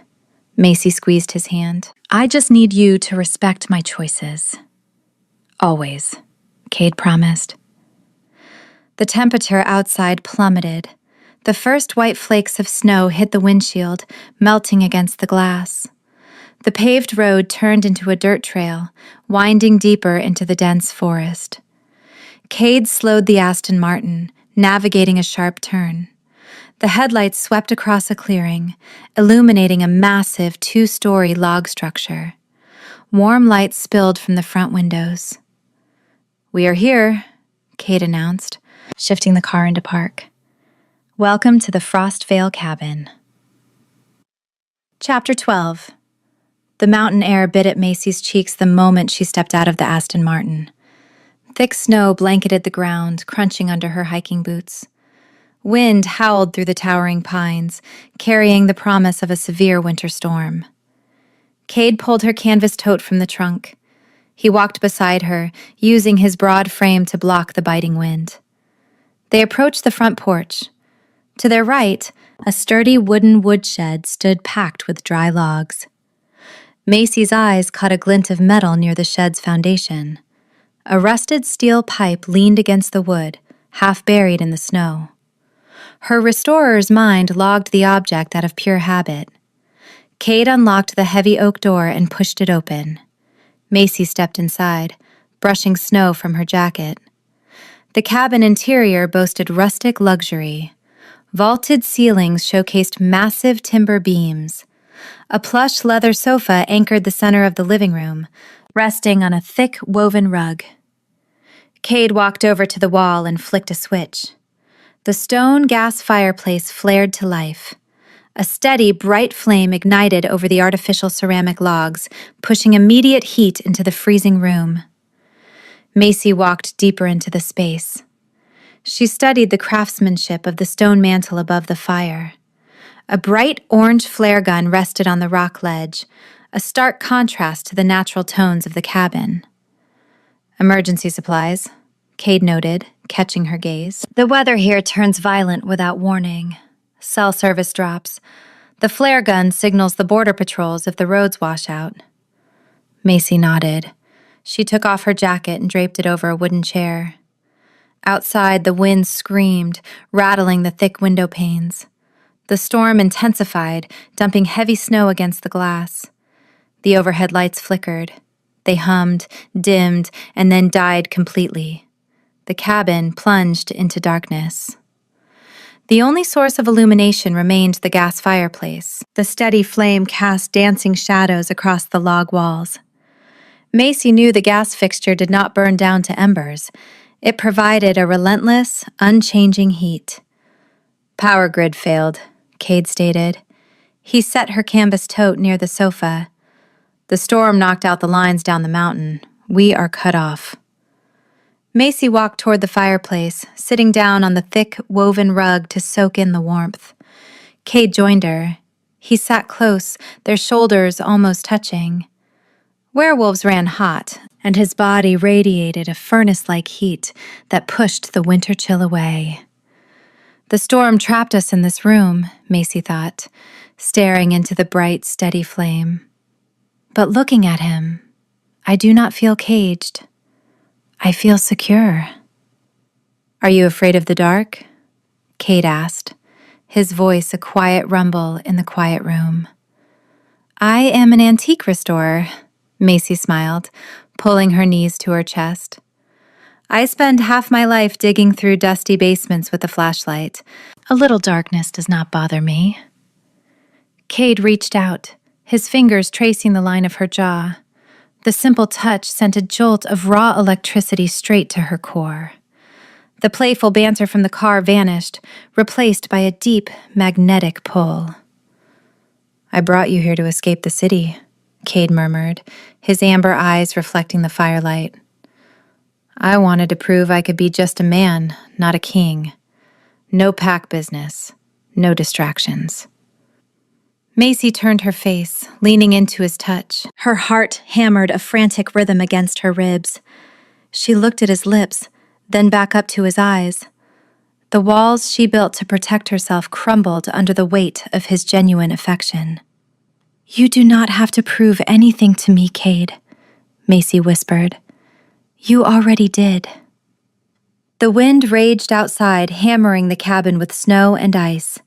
Macy squeezed his hand. I just need you to respect my choices. Always, Cade promised. The temperature outside plummeted. The first white flakes of snow hit the windshield, melting against the glass. The paved road turned into a dirt trail, winding deeper into the dense forest. Cade slowed the Aston Martin, navigating a sharp turn. The headlights swept across a clearing, illuminating a massive 2-story log structure. Warm light spilled from the front windows. "We are here," Cade announced, shifting the car into park. "Welcome to the Frostvale Cabin." Chapter 12. The mountain air bit at Macy's cheeks the moment she stepped out of the Aston Martin. Thick snow blanketed the ground, crunching under her hiking boots. Wind howled through the towering pines, carrying the promise of a severe winter storm. Cade pulled her canvas tote from the trunk. He walked beside her, using his broad frame to block the biting wind. They approached the front porch. To their right, a sturdy wooden woodshed stood packed with dry logs. Macy's eyes caught a glint of metal near the shed's foundation. A rusted steel pipe leaned against the wood, half buried in the snow. Her restorer's mind logged the object out of pure habit. Cade unlocked the heavy oak door and pushed it open. Macy stepped inside, brushing snow from her jacket. The cabin interior boasted rustic luxury. Vaulted ceilings showcased massive timber beams. A plush leather sofa anchored the center of the living room, resting on a thick woven rug. Cade walked over to the wall and flicked a switch. The stone gas fireplace flared to life. A steady, bright flame ignited over the artificial ceramic logs, pushing immediate heat into the freezing room. Macy walked deeper into the space. She studied the craftsmanship of the stone mantel above the fire. A bright orange flare gun rested on the rock ledge, a stark contrast to the natural tones of the cabin. "Emergency supplies," Cade noted, catching her gaze. "The weather here turns violent without warning. Cell service drops. The flare gun signals the border patrols if the roads wash out." Macy nodded. She took off her jacket and draped it over a wooden chair. Outside, the wind screamed, rattling the thick window panes. The storm intensified, dumping heavy snow against the glass. The overhead lights flickered. They hummed, dimmed, and then died completely. The cabin plunged into darkness. The only source of illumination remained the gas fireplace. The steady flame cast dancing shadows across the log walls. Macy knew the gas fixture did not burn down to embers. It provided a relentless, unchanging heat. "Power grid failed," Cade stated. He set her canvas tote near the sofa. "The storm knocked out the lines down the mountain. We are cut off." Macy walked toward the fireplace, sitting down on the thick, woven rug to soak in the warmth. Cade joined her. He sat close, their shoulders almost touching. Werewolves ran hot, and his body radiated a furnace-like heat that pushed the winter chill away. The storm trapped us in this room, Macy thought, staring into the bright, steady flame. But looking at him, I do not feel caged. I feel secure. "Are you afraid of the dark?" Cade asked, his voice a quiet rumble in the quiet room. "I am an antique restorer," Macy smiled, pulling her knees to her chest. "I spend half my life digging through dusty basements with a flashlight. A little darkness does not bother me." Cade reached out, his fingers tracing the line of her jaw. The simple touch sent a jolt of raw electricity straight to her core. The playful banter from the car vanished, replaced by a deep, magnetic pull. "I brought you here to escape the city," Cade murmured, his amber eyes reflecting the firelight. "I wanted to prove I could be just a man, not a king. No pack business, no distractions." Macy turned her face, leaning into his touch. Her heart hammered a frantic rhythm against her ribs. She looked at his lips, then back up to his eyes. The walls she built to protect herself crumbled under the weight of his genuine affection. "You do not have to prove anything to me, Cade," Macy whispered. "You already did." The wind raged outside, hammering the cabin with snow and ice.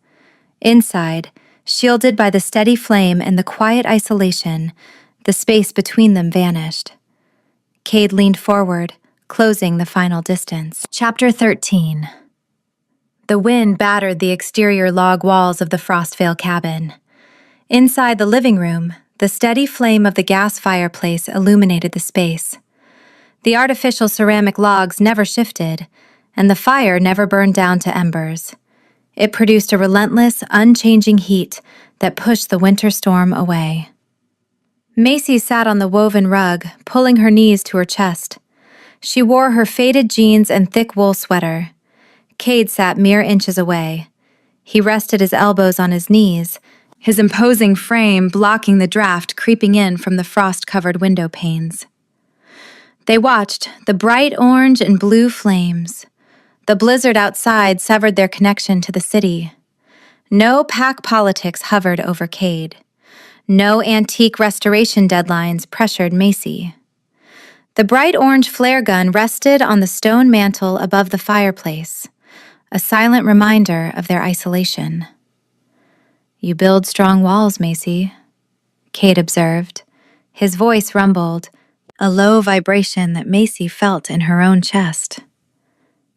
Inside, shielded by the steady flame and the quiet isolation, the space between them vanished. Cade leaned forward, closing the final distance. Chapter 13. The wind battered the exterior log walls of the Frostvale cabin. Inside the living room, the steady flame of the gas fireplace illuminated the space. The artificial ceramic logs never shifted, and the fire never burned down to embers. It produced a relentless, unchanging heat that pushed the winter storm away. Macy sat on the woven rug, pulling her knees to her chest. She wore her faded jeans and thick wool sweater. Cade sat mere inches away. He rested his elbows on his knees, his imposing frame blocking the draft creeping in from the frost-covered window panes. They watched the bright orange and blue flames. The blizzard outside severed their connection to the city. No pack politics hovered over Cade. No antique restoration deadlines pressured Macy. The bright orange flare gun rested on the stone mantel above the fireplace, a silent reminder of their isolation. "You build strong walls, Macy," Cade observed. His voice rumbled, a low vibration that Macy felt in her own chest.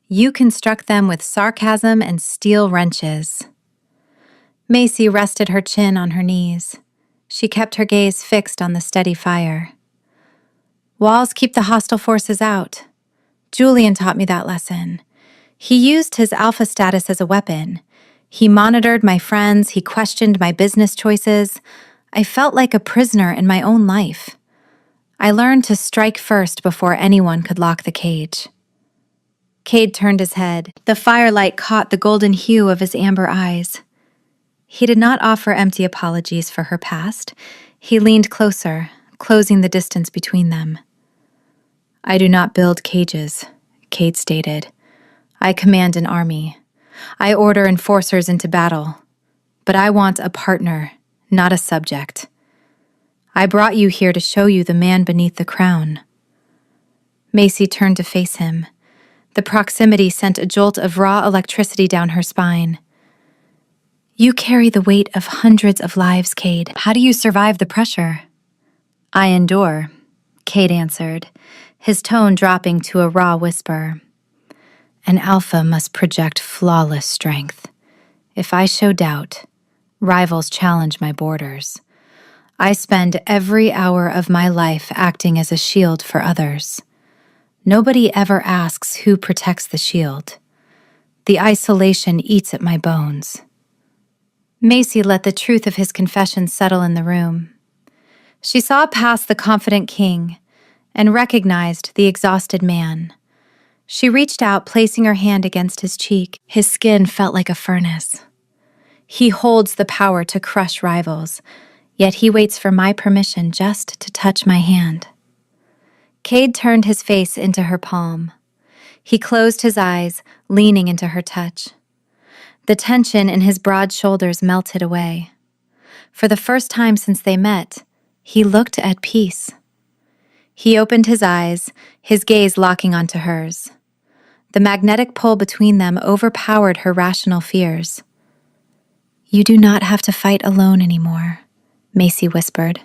"You construct them with sarcasm and steel wrenches." Macy rested her chin on her knees. She kept her gaze fixed on the steady fire. "Walls keep the hostile forces out. Julian taught me that lesson. He used his alpha status as a weapon. He monitored my friends, he questioned my business choices. I felt like a prisoner in my own life. I learned to strike first before anyone could lock the cage." Cade turned his head. The firelight caught the golden hue of his amber eyes. He did not offer empty apologies for her past. He leaned closer, closing the distance between them. "I do not build cages," Cade stated. "I command an army. I order enforcers into battle. But I want a partner, not a subject. I brought you here to show you the man beneath the crown." Macy turned to face him. The proximity sent a jolt of raw electricity down her spine. "You carry the weight of hundreds of lives, Cade. How do you survive the pressure?" "I endure," Cade answered, his tone dropping to a raw whisper. "An alpha must project flawless strength. If I show doubt, rivals challenge my borders. I spend every hour of my life acting as a shield for others. Nobody ever asks who protects the shield. The isolation eats at my bones." Macy let the truth of his confession settle in the room. She saw past the confident king and recognized the exhausted man. She reached out, placing her hand against his cheek. His skin felt like a furnace. "He holds the power to crush rivals, yet he waits for my permission just to touch my hand." Cade turned his face into her palm. He closed his eyes, leaning into her touch. The tension in his broad shoulders melted away. For the first time since they met, he looked at peace. He opened his eyes, his gaze locking onto hers. The magnetic pull between them overpowered her rational fears. "You do not have to fight alone anymore," Macy whispered.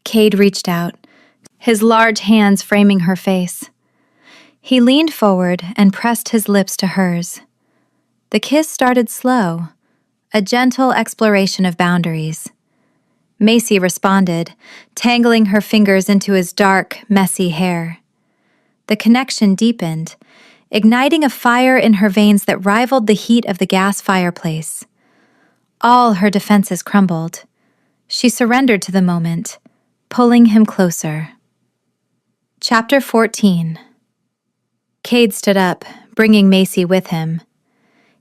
Cade reached out, his large hands framing her face. He leaned forward and pressed his lips to hers. The kiss started slow, a gentle exploration of boundaries. Macy responded, tangling her fingers into his dark, messy hair. The connection deepened. igniting a fire in her veins that rivaled the heat of the gas fireplace. All her defenses crumbled. She surrendered to the moment, pulling him closer. Chapter 14. Cade stood up, bringing Macy with him.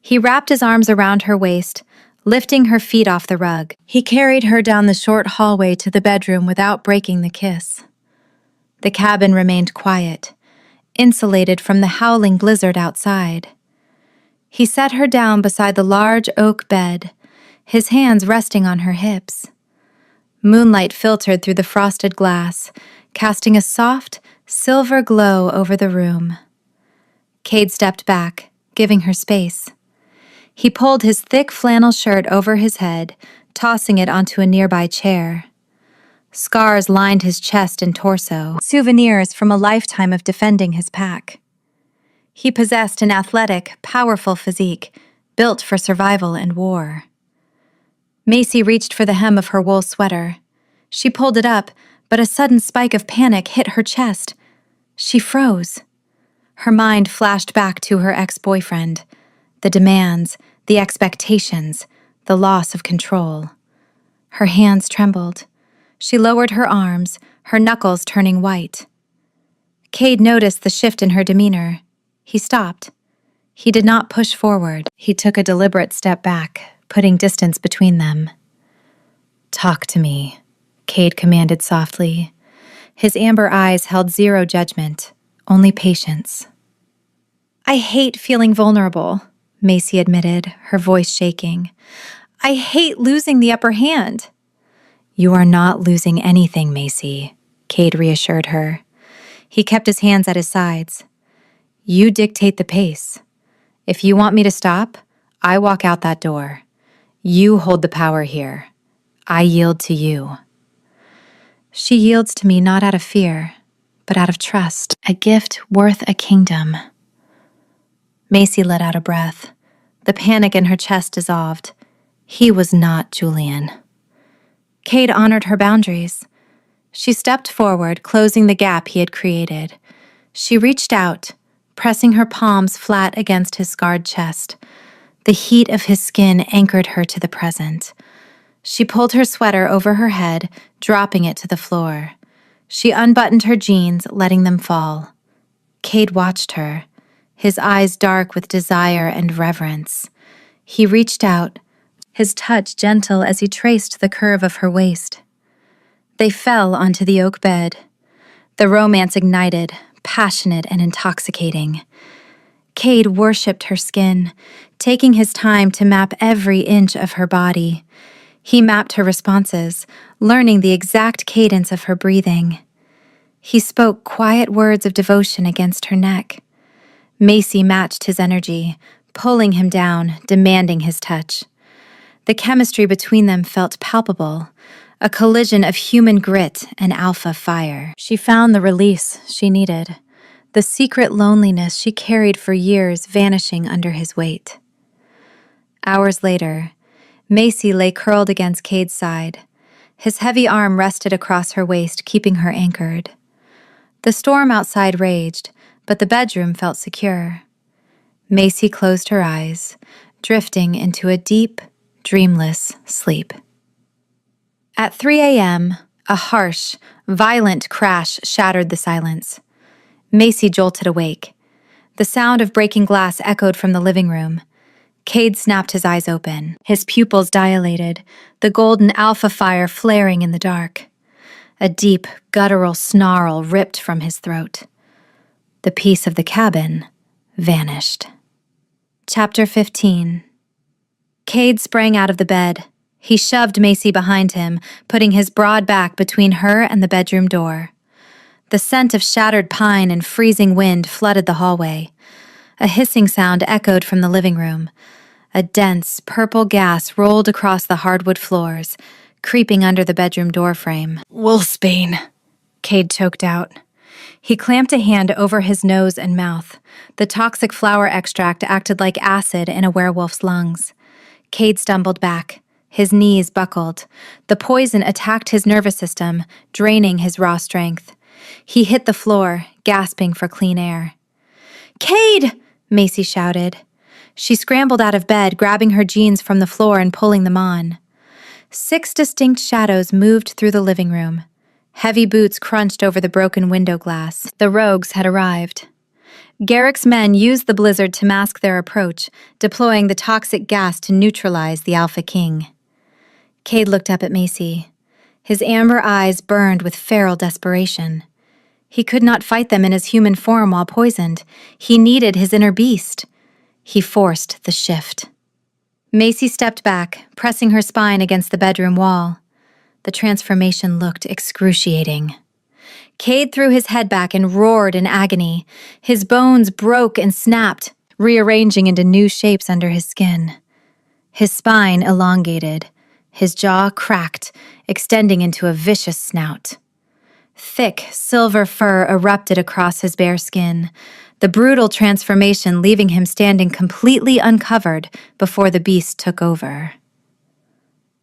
He wrapped his arms around her waist, lifting her feet off the rug. He carried her down the short hallway to the bedroom without breaking the kiss. The cabin remained quiet, insulated from the howling blizzard outside. He set her down beside the large oak bed, his hands resting on her hips. Moonlight filtered through the frosted glass, casting a soft, silver glow over the room. Cade stepped back, giving her space. He pulled his thick flannel shirt over his head, tossing it onto a nearby chair. Scars lined his chest and torso, souvenirs from a lifetime of defending his pack. He possessed an athletic, powerful physique, built for survival and war. Macy reached for the hem of her wool sweater. She pulled it up, but a sudden spike of panic hit her chest. She froze. Her mind flashed back to her ex-boyfriend, the demands, the expectations, the loss of control. Her hands trembled. She lowered her arms, her knuckles turning white. Cade noticed the shift in her demeanor. He stopped. He did not push forward. He took a deliberate step back, putting distance between them. "Talk to me," Cade commanded softly. His amber eyes held zero judgment, only patience. "I hate feeling vulnerable," Macy admitted, her voice shaking. "I hate losing the upper hand." "You are not losing anything, Macy," Cade reassured her. He kept his hands at his sides. "You dictate the pace. If you want me to stop, I walk out that door. You hold the power here. I yield to you." "She yields to me not out of fear, but out of trust, a gift worth a kingdom." Macy let out a breath. The panic in her chest dissolved. He was not Julian. Cade honored her boundaries. She stepped forward, closing the gap he had created. She reached out, pressing her palms flat against his scarred chest. The heat of his skin anchored her to the present. She pulled her sweater over her head, dropping it to the floor. She unbuttoned her jeans, letting them fall. Cade watched her, his eyes dark with desire and reverence. He reached out, his touch gentle as he traced the curve of her waist. They fell onto the oak bed. The romance ignited, passionate and intoxicating. Cade worshipped her skin, taking his time to map every inch of her body. He mapped her responses, learning the exact cadence of her breathing. He spoke quiet words of devotion against her neck. Macy matched his energy, pulling him down, demanding his touch. The chemistry between them felt palpable, a collision of human grit and alpha fire. She found the release she needed, the secret loneliness she carried for years vanishing under his weight. Hours later, Macy lay curled against Cade's side. His heavy arm rested across her waist, keeping her anchored. The storm outside raged, but the bedroom felt secure. Macy closed her eyes, drifting into a deep, dreamless sleep. At 3 a.m., a harsh, violent crash shattered the silence. Macy jolted awake. The sound of breaking glass echoed from the living room. Cade snapped his eyes open. His pupils dilated, the golden alpha fire flaring in the dark. A deep, guttural snarl ripped from his throat. The peace of the cabin vanished. Chapter 15. Cade sprang out of the bed. He shoved Macy behind him, putting his broad back between her and the bedroom door. The scent of shattered pine and freezing wind flooded the hallway. A hissing sound echoed from the living room. A dense, purple gas rolled across the hardwood floors, creeping under the bedroom doorframe. "Wolfsbane," Cade choked out. He clamped a hand over his nose and mouth. The toxic flower extract acted like acid in a werewolf's lungs. Cade stumbled back. His knees buckled. The poison attacked his nervous system, draining his raw strength. He hit the floor, gasping for clean air. "Cade!" Macy shouted. She scrambled out of bed, grabbing her jeans from the floor and pulling them on. 6 distinct shadows moved through the living room. Heavy boots crunched over the broken window glass. The rogues had arrived. Garrick's men used the blizzard to mask their approach, deploying the toxic gas to neutralize the Alpha King. Cade looked up at Macy. His amber eyes burned with feral desperation. He could not fight them in his human form while poisoned. He needed his inner beast. He forced the shift. Macy stepped back, pressing her spine against the bedroom wall. The transformation looked excruciating. Cade threw his head back and roared in agony. His bones broke and snapped, rearranging into new shapes under his skin. His spine elongated, his jaw cracked, extending into a vicious snout. Thick, silver fur erupted across his bare skin, the brutal transformation leaving him standing completely uncovered before the beast took over.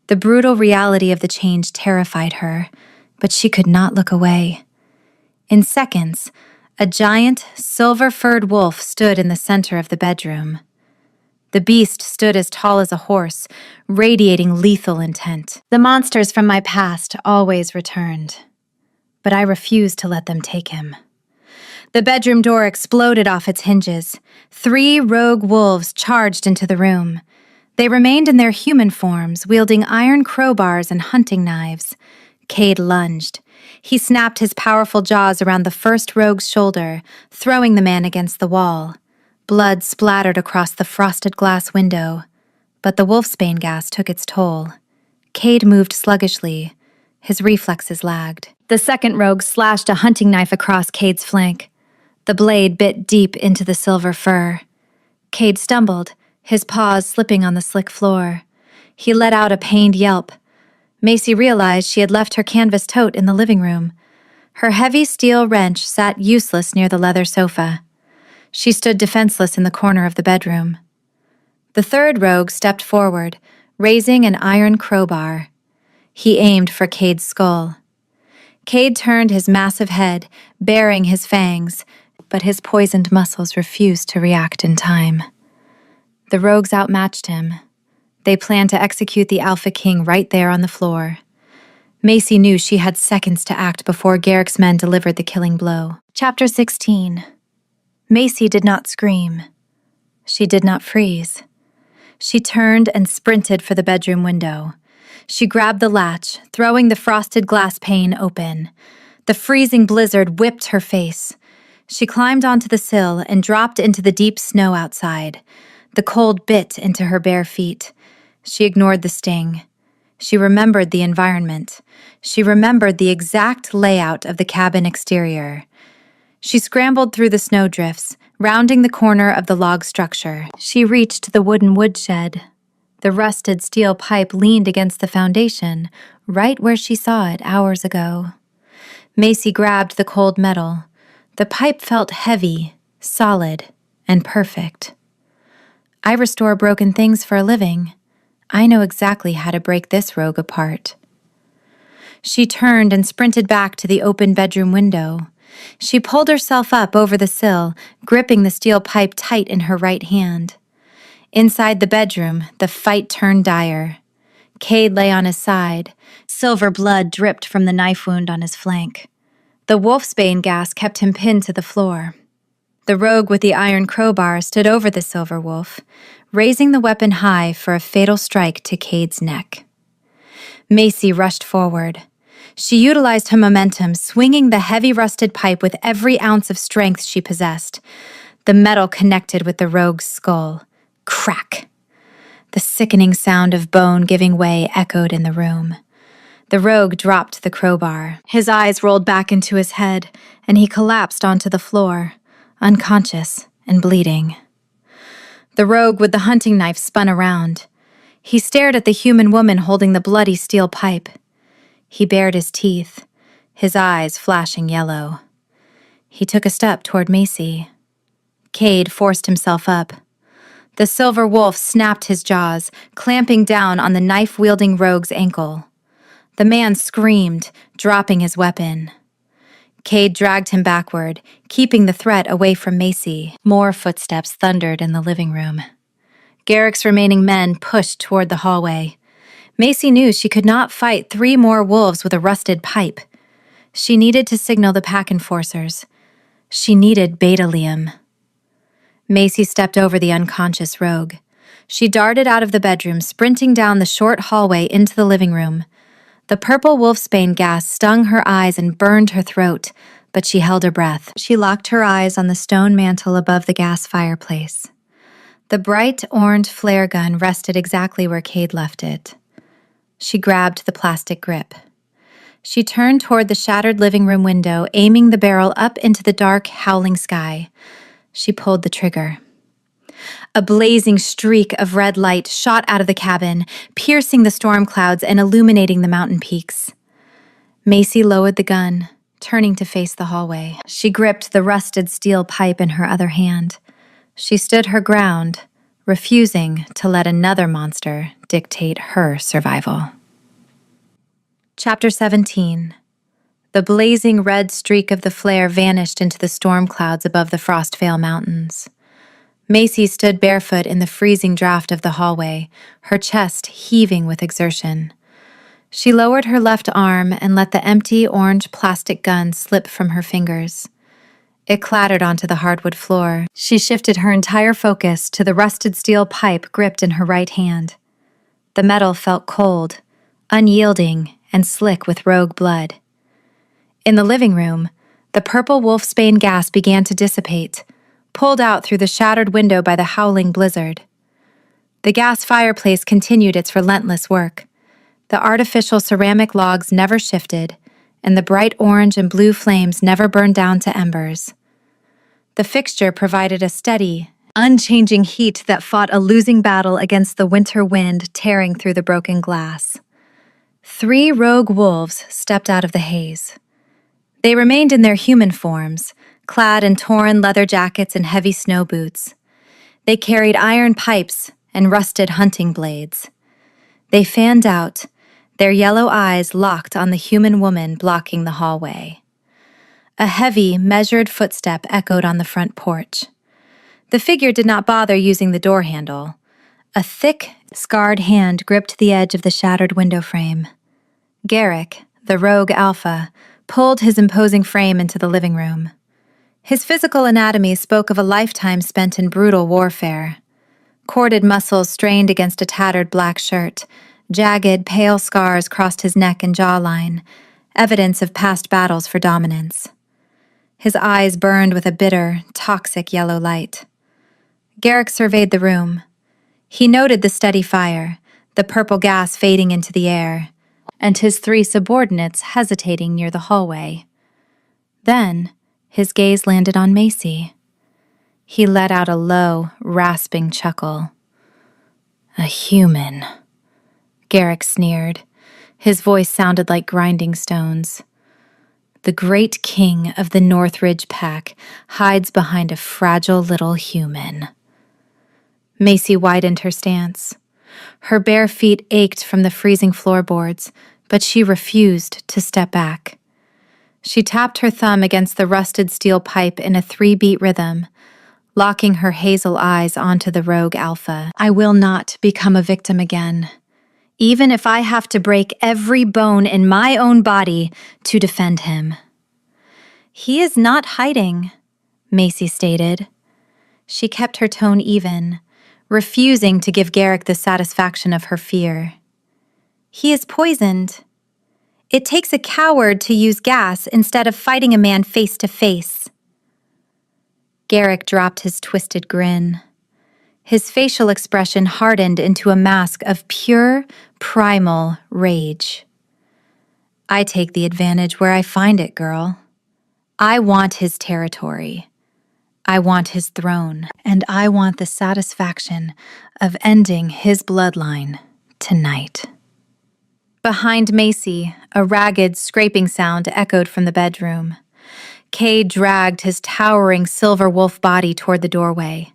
The brutal reality of the change terrified her, but she could not look away. In seconds, a giant, silver-furred wolf stood in the center of the bedroom. The beast stood as tall as a horse, radiating lethal intent. The monsters from my past always returned, but I refused to let them take him. The bedroom door exploded off its hinges. 3 rogue wolves charged into the room. They remained in their human forms, wielding iron crowbars and hunting knives. Cade lunged. He snapped his powerful jaws around the first rogue's shoulder, throwing the man against the wall. Blood splattered across the frosted glass window, but the wolfsbane gas took its toll. Cade moved sluggishly. His reflexes lagged. The second rogue slashed a hunting knife across Cade's flank. The blade bit deep into the silver fur. Cade stumbled, his paws slipping on the slick floor. He let out a pained yelp. Macy realized she had left her canvas tote in the living room. Her heavy steel wrench sat useless near the leather sofa. She stood defenseless in the corner of the bedroom. The third rogue stepped forward, raising an iron crowbar. He aimed for Cade's skull. Cade turned his massive head, baring his fangs, but his poisoned muscles refused to react in time. The rogues outmatched him. They planned to execute the Alpha King right there on the floor. Macy knew she had seconds to act before Garrick's men delivered the killing blow. Chapter 16. Macy did not scream. She did not freeze. She turned and sprinted for the bedroom window. She grabbed the latch, throwing the frosted glass pane open. The freezing blizzard whipped her face. She climbed onto the sill and dropped into the deep snow outside. The cold bit into her bare feet. She ignored the sting. She remembered the environment. She remembered the exact layout of the cabin exterior. She scrambled through the snowdrifts, rounding the corner of the log structure. She reached the wooden woodshed. The rusted steel pipe leaned against the foundation, right where she saw it hours ago. Macy grabbed the cold metal. The pipe felt heavy, solid, and perfect. I restore broken things for a living. I know exactly how to break this rogue apart. She turned and sprinted back to the open bedroom window. She pulled herself up over the sill, gripping the steel pipe tight in her right hand. Inside the bedroom, the fight turned dire. Cade lay on his side. Silver blood dripped from the knife wound on his flank. The wolfsbane gas kept him pinned to the floor. The rogue with the iron crowbar stood over the silver wolf, raising the weapon high for a fatal strike to Cade's neck. Macy rushed forward. She utilized her momentum, swinging the heavy rusted pipe with every ounce of strength she possessed. The metal connected with the rogue's skull. Crack! The sickening sound of bone giving way echoed in the room. The rogue dropped the crowbar. His eyes rolled back into his head, and he collapsed onto the floor, unconscious and bleeding. The rogue with the hunting knife spun around. He stared at the human woman holding the bloody steel pipe. He bared his teeth, his eyes flashing yellow. He took a step toward Macy. Cade forced himself up. The silver wolf snapped his jaws, clamping down on the knife-wielding rogue's ankle. The man screamed, dropping his weapon. Cade dragged him backward, keeping the threat away from Macy. More footsteps thundered in the living room. Garrick's remaining men pushed toward the hallway. Macy knew she could not fight 3 more wolves with a rusted pipe. She needed to signal the pack enforcers. She needed Betalium. Macy stepped over the unconscious rogue. She darted out of the bedroom, sprinting down the short hallway into the living room. The purple wolfsbane gas stung her eyes and burned her throat, but she held her breath. She locked her eyes on the stone mantel above the gas fireplace. The bright orange flare gun rested exactly where Cade left it. She grabbed the plastic grip. She turned toward the shattered living room window, aiming the barrel up into the dark, howling sky. She pulled the trigger. A blazing streak of red light shot out of the cabin, piercing the storm clouds and illuminating the mountain peaks. Macy lowered the gun, turning to face the hallway. She gripped the rusted steel pipe in her other hand. She stood her ground, refusing to let another monster dictate her survival. Chapter 17. The blazing red streak of the flare vanished into the storm clouds above the Frostvale Mountains. Macy stood barefoot in the freezing draft of the hallway, her chest heaving with exertion. She lowered her left arm and let the empty orange plastic gun slip from her fingers. It clattered onto the hardwood floor. She shifted her entire focus to the rusted steel pipe gripped in her right hand. The metal felt cold, unyielding, and slick with rogue blood. In the living room, the purple wolfsbane gas began to dissipate, pulled out through the shattered window by the howling blizzard. The gas fireplace continued its relentless work. The artificial ceramic logs never shifted, and the bright orange and blue flames never burned down to embers. The fixture provided a steady, unchanging heat that fought a losing battle against the winter wind tearing through the broken glass. 3 rogue wolves stepped out of the haze. They remained in their human forms, clad in torn leather jackets and heavy snow boots. They carried iron pipes and rusted hunting blades. They fanned out, their yellow eyes locked on the human woman blocking the hallway. A heavy, measured footstep echoed on the front porch. The figure did not bother using the door handle. A thick, scarred hand gripped the edge of the shattered window frame. Garrick, the rogue alpha, pulled his imposing frame into the living room. His physical anatomy spoke of a lifetime spent in brutal warfare. Corded muscles strained against a tattered black shirt. Jagged, pale scars crossed his neck and jawline, evidence of past battles for dominance. His eyes burned with a bitter, toxic yellow light. Garrick surveyed the room. He noted the steady fire, the purple gas fading into the air, and his 3 subordinates hesitating near the hallway. Then, his gaze landed on Macy. He let out a low, rasping chuckle. "A human," Garrick sneered. His voice sounded like grinding stones. "The great king of the Northridge Pack hides behind a fragile little human." Macy widened her stance. Her bare feet ached from the freezing floorboards, but she refused to step back. She tapped her thumb against the rusted steel pipe in a 3-beat rhythm, locking her hazel eyes onto the rogue alpha. "I will not become a victim again, even if I have to break every bone in my own body to defend him." "He is not hiding," Macy stated. She kept her tone even, refusing to give Garrick the satisfaction of her fear. "He is poisoned. It takes a coward to use gas instead of fighting a man face to face." Garrick dropped his twisted grin. His facial expression hardened into a mask of pure, primal rage. "I take the advantage where I find it, girl. I want his territory. I want his throne, and I want the satisfaction of ending his bloodline tonight." Behind Macy, a ragged, scraping sound echoed from the bedroom. Cade dragged his towering silver wolf body toward the doorway.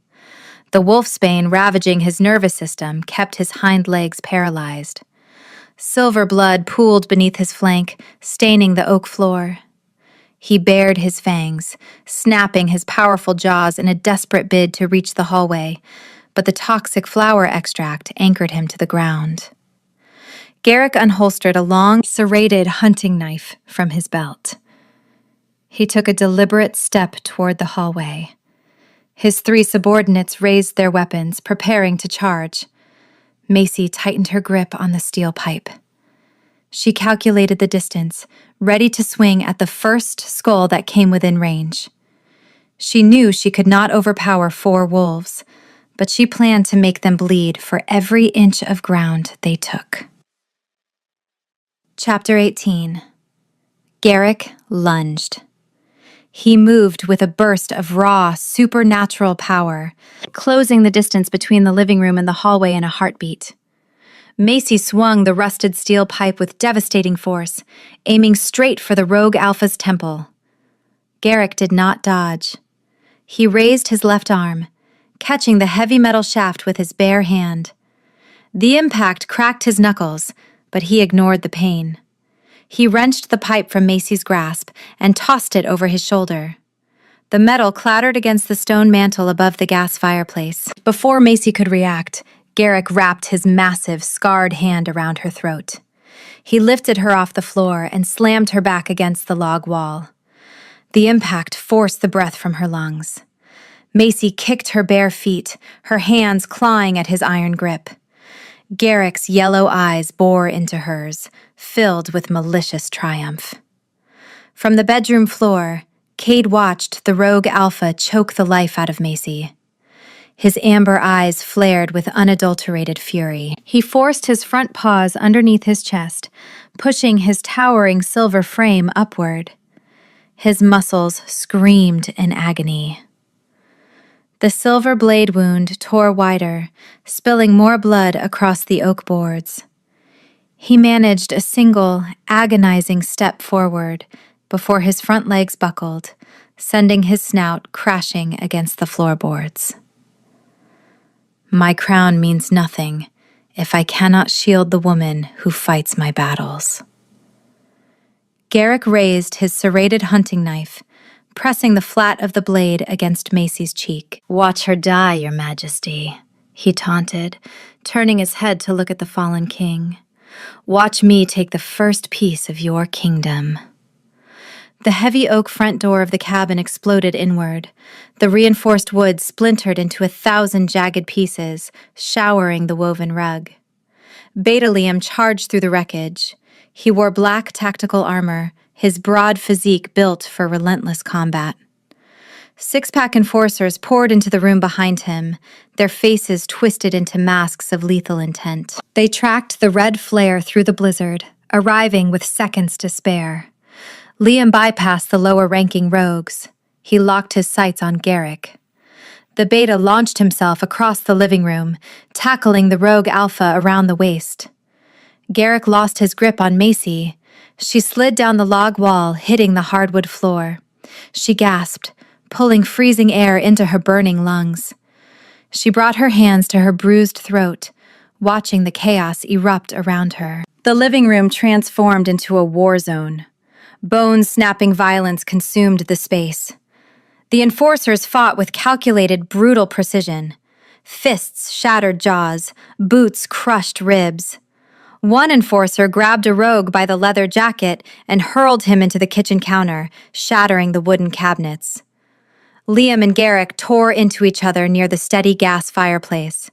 The wolfsbane ravaging his nervous system kept his hind legs paralyzed. Silver blood pooled beneath his flank, staining the oak floor. He bared his fangs, snapping his powerful jaws in a desperate bid to reach the hallway, but the toxic flower extract anchored him to the ground. Garrick unholstered a long, serrated hunting knife from his belt. He took a deliberate step toward the hallway. His 3 subordinates raised their weapons, preparing to charge. Macy tightened her grip on the steel pipe. She calculated the distance, ready to swing at the first skull that came within range. She knew she could not overpower 4 wolves, but she planned to make them bleed for every inch of ground they took. Chapter 18. Garrick lunged. He moved with a burst of raw, supernatural power, closing the distance between the living room and the hallway in a heartbeat. Macy swung the rusted steel pipe with devastating force, aiming straight for the rogue Alpha's temple. Garrick did not dodge. He raised his left arm, catching the heavy metal shaft with his bare hand. The impact cracked his knuckles, but he ignored the pain. He wrenched the pipe from Macy's grasp and tossed it over his shoulder. The metal clattered against the stone mantel above the gas fireplace. Before Macy could react, Garrick wrapped his massive, scarred hand around her throat. He lifted her off the floor and slammed her back against the log wall. The impact forced the breath from her lungs. Macy kicked her bare feet, her hands clawing at his iron grip. Garrick's yellow eyes bore into hers, filled with malicious triumph. From the bedroom floor, Cade watched the rogue Alpha choke the life out of Macy. His amber eyes flared with unadulterated fury. He forced his front paws underneath his chest, pushing his towering silver frame upward. His muscles screamed in agony. The silver blade wound tore wider, spilling more blood across the oak boards. He managed a single, agonizing step forward before his front legs buckled, sending his snout crashing against the floorboards. My crown means nothing if I cannot shield the woman who fights my battles. Garrick raised his serrated hunting knife, pressing the flat of the blade against Macy's cheek. "Watch her die, Your Majesty," he taunted, turning his head to look at the fallen king. "Watch me take the first piece of your kingdom." The heavy oak front door of the cabin exploded inward. The reinforced wood splintered into 1,000 jagged pieces, showering the woven rug. Beta Liam charged through the wreckage. He wore black tactical armor, his broad physique built for relentless combat. 6-pack enforcers poured into the room behind him, their faces twisted into masks of lethal intent. They tracked the red flare through the blizzard, arriving with seconds to spare. Liam bypassed the lower-ranking rogues. He locked his sights on Garrick. The Beta launched himself across the living room, tackling the rogue Alpha around the waist. Garrick lost his grip on Macy. She slid down the log wall, hitting the hardwood floor. She gasped, pulling freezing air into her burning lungs. She brought her hands to her bruised throat, watching the chaos erupt around her. The living room transformed into a war zone. Bone-snapping violence consumed the space. The enforcers fought with calculated, brutal precision. Fists shattered jaws, boots crushed ribs. One enforcer grabbed a rogue by the leather jacket and hurled him into the kitchen counter, shattering the wooden cabinets. Liam and Garrick tore into each other near the steady gas fireplace.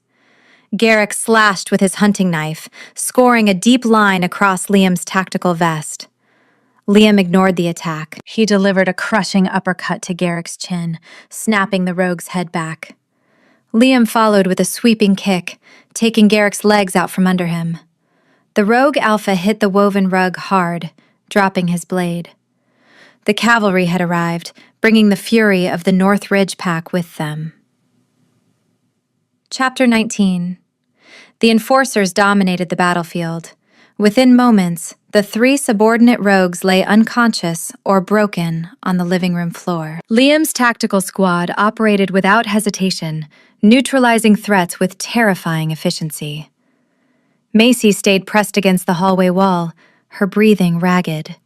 Garrick slashed with his hunting knife, scoring a deep line across Liam's tactical vest. Liam ignored the attack. He delivered a crushing uppercut to Garrick's chin, snapping the rogue's head back. Liam followed with a sweeping kick, taking Garrick's legs out from under him. The rogue Alpha hit the woven rug hard, dropping his blade. The cavalry had arrived, bringing the fury of the North Ridge pack with them. Chapter 19. The enforcers dominated the battlefield. Within moments, the 3 subordinate rogues lay unconscious or broken on the living room floor. Liam's tactical squad operated without hesitation, neutralizing threats with terrifying efficiency. Macy stayed pressed against the hallway wall, her breathing ragged.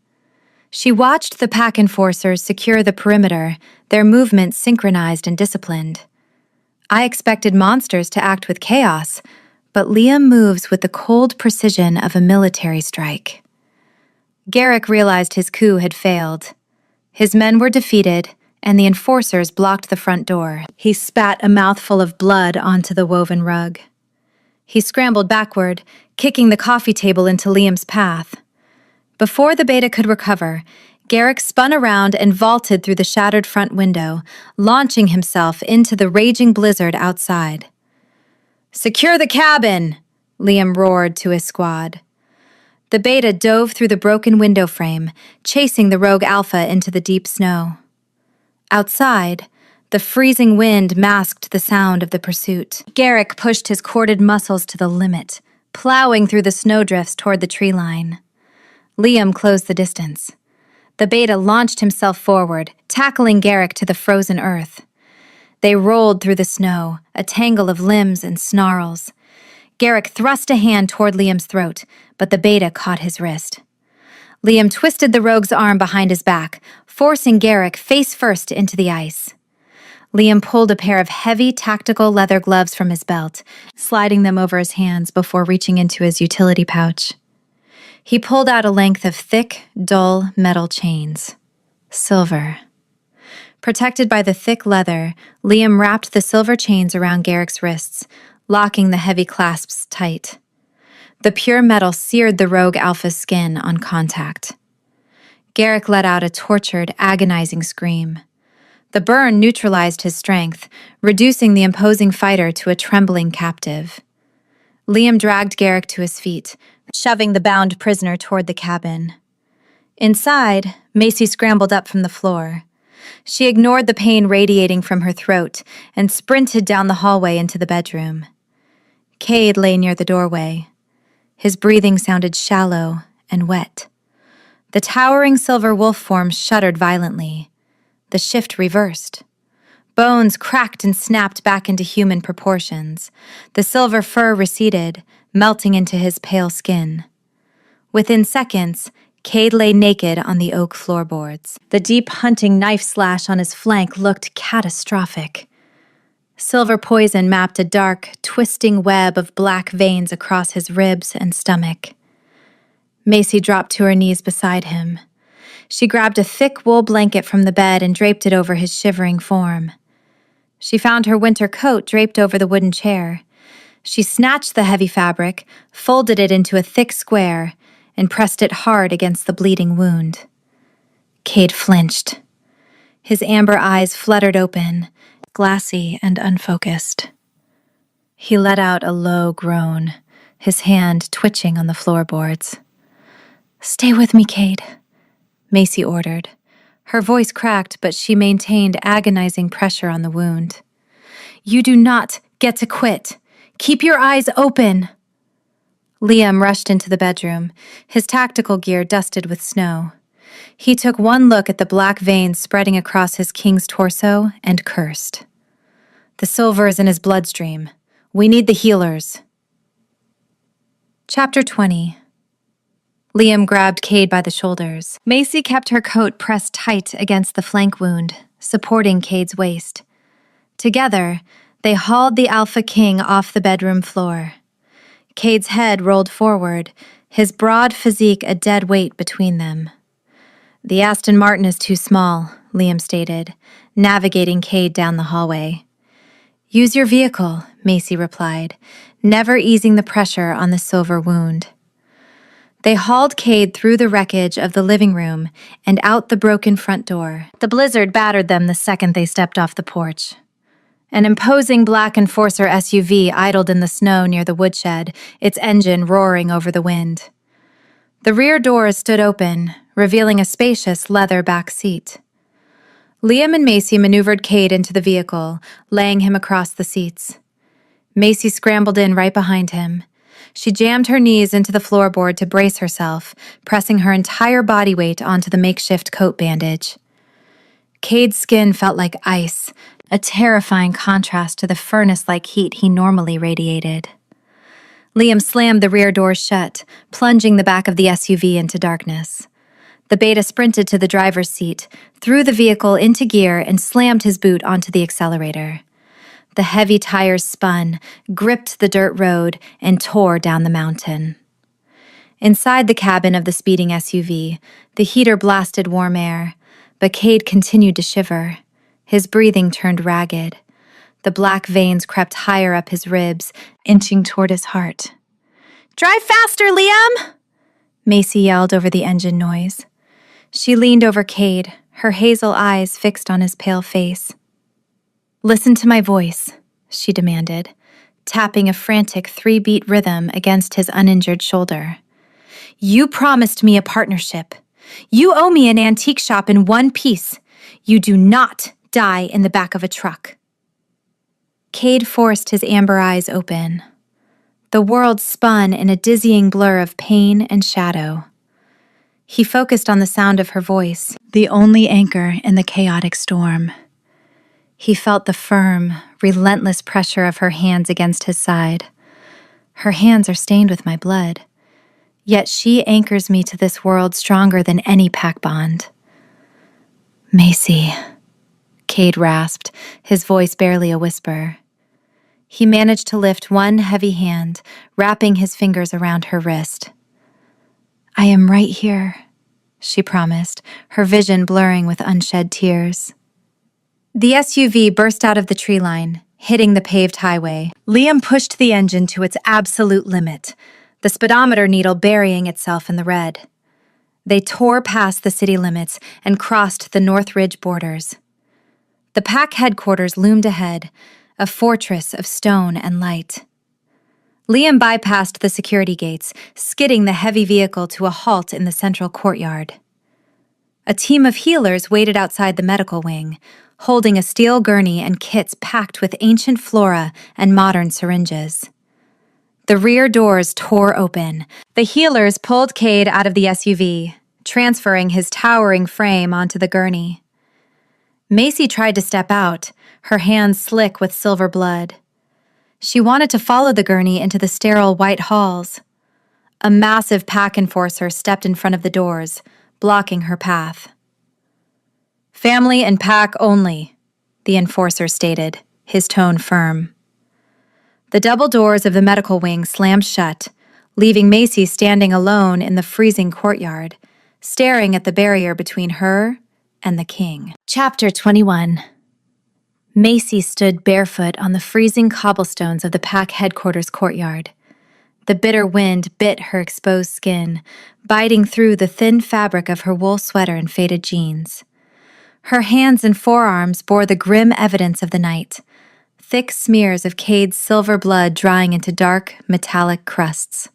She watched the pack enforcers secure the perimeter, their movements synchronized and disciplined. I expected monsters to act with chaos, but Liam moves with the cold precision of a military strike. Garrick realized his coup had failed. His men were defeated, and the enforcers blocked the front door. He spat a mouthful of blood onto the woven rug. He scrambled backward, kicking the coffee table into Liam's path. Before the beta could recover, Garrick spun around and vaulted through the shattered front window, launching himself into the raging blizzard outside. "Secure the cabin!" Liam roared to his squad. The beta dove through the broken window frame, chasing the rogue alpha into the deep snow. Outside, the freezing wind masked the sound of the pursuit. Garrick pushed his corded muscles to the limit, plowing through the snowdrifts toward the tree line. Liam closed the distance. The beta launched himself forward, tackling Garrick to the frozen earth. They rolled through the snow, a tangle of limbs and snarls. Garrick thrust a hand toward Liam's throat, but the beta caught his wrist. Liam twisted the rogue's arm behind his back, forcing Garrick face first into the ice. Liam pulled a pair of heavy tactical leather gloves from his belt, sliding them over his hands before reaching into his utility pouch. He pulled out a length of thick, dull metal chains. Silver. Protected by the thick leather, Liam wrapped the silver chains around Garrick's wrists, locking the heavy clasps tight. The pure metal seared the rogue alpha's skin on contact. Garrick let out a tortured, agonizing scream. The burn neutralized his strength, reducing the imposing fighter to a trembling captive. Liam dragged Garrick to his feet, shoving the bound prisoner toward the cabin. Inside, Macy scrambled up from the floor. She ignored the pain radiating from her throat and sprinted down the hallway into the bedroom. Cade lay near the doorway. His breathing sounded shallow and wet. The towering silver wolf form shuddered violently. The shift reversed. Bones cracked and snapped back into human proportions. The silver fur receded, melting into his pale skin. Within seconds, Cade lay naked on the oak floorboards. The deep hunting knife slash on his flank looked catastrophic. Silver poison mapped a dark, twisting web of black veins across his ribs and stomach. Macy dropped to her knees beside him. She grabbed a thick wool blanket from the bed and draped it over his shivering form. She found her winter coat draped over the wooden chair. She snatched the heavy fabric, folded it into a thick square, and pressed it hard against the bleeding wound. Cade flinched. His amber eyes fluttered open, glassy and unfocused. He let out a low groan, his hand twitching on the floorboards. "Stay with me, Cade," Macy ordered. Her voice cracked, but she maintained agonizing pressure on the wound. "You do not get to quit. Keep your eyes open." Liam rushed into the bedroom, his tactical gear dusted with snow. He took one look at the black veins spreading across his king's torso and cursed. "The silver is in his bloodstream. We need the healers." Chapter 20. Liam grabbed Cade by the shoulders. Macy kept her coat pressed tight against the flank wound, supporting Cade's waist. Together, they hauled the Alpha King off the bedroom floor. Cade's head rolled forward, his broad physique a dead weight between them. "The Aston Martin is too small," Liam stated, navigating Cade down the hallway. "Use your vehicle," Macy replied, never easing the pressure on the silver wound. They hauled Cade through the wreckage of the living room and out the broken front door. The blizzard battered them the second they stepped off the porch. An imposing black Enforcer SUV idled in the snow near the woodshed, its engine roaring over the wind. The rear doors stood open, revealing a spacious leather back seat. Liam and Macy maneuvered Cade into the vehicle, laying him across the seats. Macy scrambled in right behind him. She jammed her knees into the floorboard to brace herself, pressing her entire body weight onto the makeshift coat bandage. Cade's skin felt like ice, a terrifying contrast to the furnace-like heat he normally radiated. Liam slammed the rear door shut, plunging the back of the SUV into darkness. The beta sprinted to the driver's seat, threw the vehicle into gear, and slammed his boot onto the accelerator. The heavy tires spun, gripped the dirt road, and tore down the mountain. Inside the cabin of the speeding SUV, the heater blasted warm air, but Cade continued to shiver. His breathing turned ragged. The black veins crept higher up his ribs, inching toward his heart. "Drive faster, Liam!" Macy yelled over the engine noise. She leaned over Cade, her hazel eyes fixed on his pale face. "Listen to my voice," she demanded, tapping a frantic 3-beat rhythm against his uninjured shoulder. "You promised me a partnership. You owe me an antique shop in one piece. You do not die in the back of a truck." Cade forced his amber eyes open. The world spun in a dizzying blur of pain and shadow. He focused on the sound of her voice, the only anchor in the chaotic storm. He felt the firm, relentless pressure of her hands against his side. "Her hands are stained with my blood. Yet she anchors me to this world stronger than any pack bond." "Macy," Cade rasped, his voice barely a whisper. He managed to lift one heavy hand, wrapping his fingers around her wrist. "I am right here," she promised, her vision blurring with unshed tears. The SUV burst out of the tree line, hitting the paved highway. Liam pushed the engine to its absolute limit, the speedometer needle burying itself in the red. They tore past the city limits and crossed the Northridge borders. The pack headquarters loomed ahead, a fortress of stone and light. Liam bypassed the security gates, skidding the heavy vehicle to a halt in the central courtyard. A team of healers waited outside the medical wing, holding a steel gurney and kits packed with ancient flora and modern syringes. The rear doors tore open. The healers pulled Cade out of the SUV, transferring his towering frame onto the gurney. Macy tried to step out, her hands slick with silver blood. She wanted to follow the gurney into the sterile white halls. A massive pack enforcer stepped in front of the doors, blocking her path. "Family and pack only," the enforcer stated, his tone firm. The double doors of the medical wing slammed shut, leaving Macy standing alone in the freezing courtyard, staring at the barrier between her and the king. Chapter 21. Macy stood barefoot on the freezing cobblestones of the pack headquarters courtyard. The bitter wind bit her exposed skin, biting through the thin fabric of her wool sweater and faded jeans. Her hands and forearms bore the grim evidence of the night, thick smears of Cade's silver blood drying into dark, metallic crusts.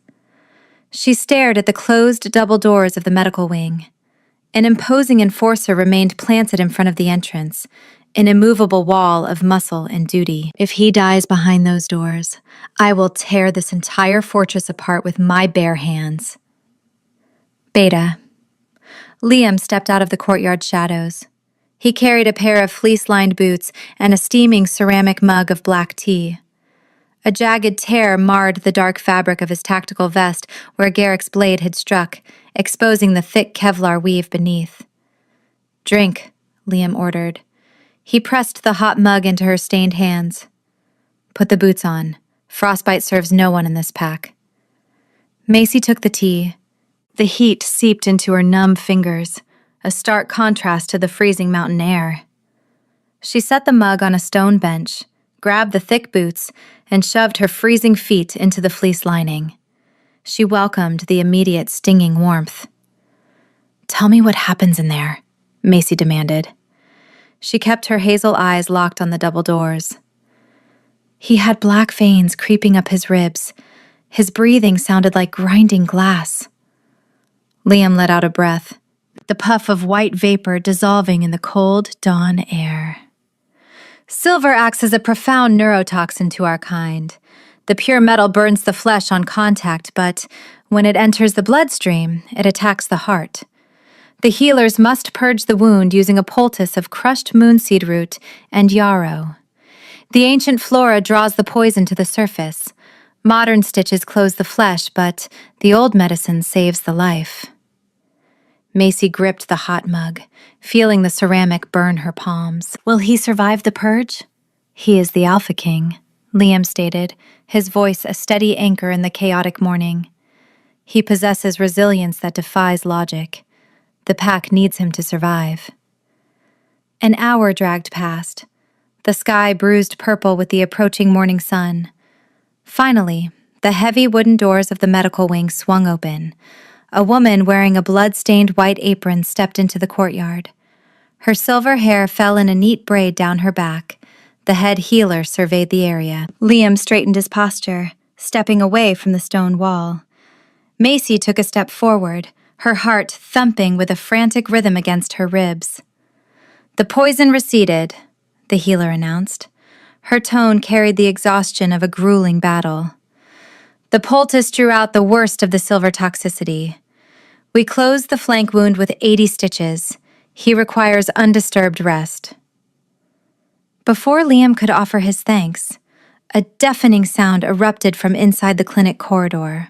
She stared at the closed double doors of the medical wing. An imposing enforcer remained planted in front of the entrance, an immovable wall of muscle and duty. "If he dies behind those doors, I will tear this entire fortress apart with my bare hands." Beta. Liam stepped out of the courtyard shadows. He carried a pair of fleece-lined boots and a steaming ceramic mug of black tea. A jagged tear marred the dark fabric of his tactical vest where Garrick's blade had struck, exposing the thick Kevlar weave beneath. "Drink," Liam ordered. He pressed the hot mug into her stained hands. "Put the boots on. Frostbite serves no one in this pack." Macy took the tea. The heat seeped into her numb fingers, a stark contrast to the freezing mountain air. She set the mug on a stone bench, grabbed the thick boots, and shoved her freezing feet into the fleece lining. She welcomed the immediate stinging warmth. "Tell me what happens in there," Macy demanded. She kept her hazel eyes locked on the double doors. "He had black veins creeping up his ribs. His breathing sounded like grinding glass." Liam let out a breath, the puff of white vapor dissolving in the cold dawn air. "Silver acts as a profound neurotoxin to our kind. The pure metal burns the flesh on contact, but when it enters the bloodstream, it attacks the heart. The healers must purge the wound using a poultice of crushed moonseed root and yarrow. The ancient flora draws the poison to the surface. Modern stitches close the flesh, but the old medicine saves the life." Macy gripped the hot mug, feeling the ceramic burn her palms. Will he survive the purge? He is the Alpha King, Liam stated, his voice a steady anchor in the chaotic morning. He possesses resilience that defies logic. The pack needs him to survive. An hour dragged past, the sky bruised purple with the approaching morning sun. Finally, the heavy wooden doors of the medical wing swung open. A woman wearing a blood-stained white apron stepped into the courtyard. Her silver hair fell in a neat braid down her back. The head healer surveyed the area. Liam straightened his posture, stepping away from the stone wall. Macy took a step forward, her heart thumping with a frantic rhythm against her ribs. The poison receded, the healer announced. Her tone carried the exhaustion of a grueling battle. The poultice drew out the worst of the silver toxicity. We closed the flank wound with 80 stitches. He requires undisturbed rest. Before Liam could offer his thanks, a deafening sound erupted from inside the clinic corridor.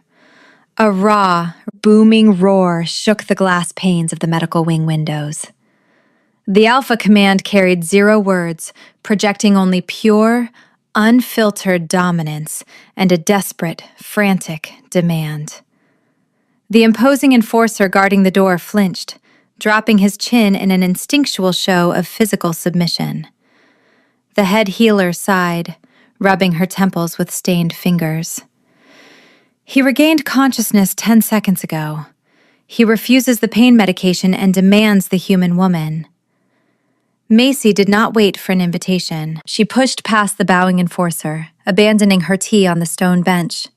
A raw, booming roar shook the glass panes of the medical wing windows. The Alpha Command carried 0 words, projecting only pure, unfiltered dominance and a desperate, frantic demand. The imposing enforcer guarding the door flinched, dropping his chin in an instinctual show of physical submission. The head healer sighed, rubbing her temples with stained fingers. He regained consciousness 10 seconds ago. He refuses the pain medication and demands the human woman. Macy did not wait for an invitation. She pushed past the bowing enforcer, abandoning her tea on the stone bench.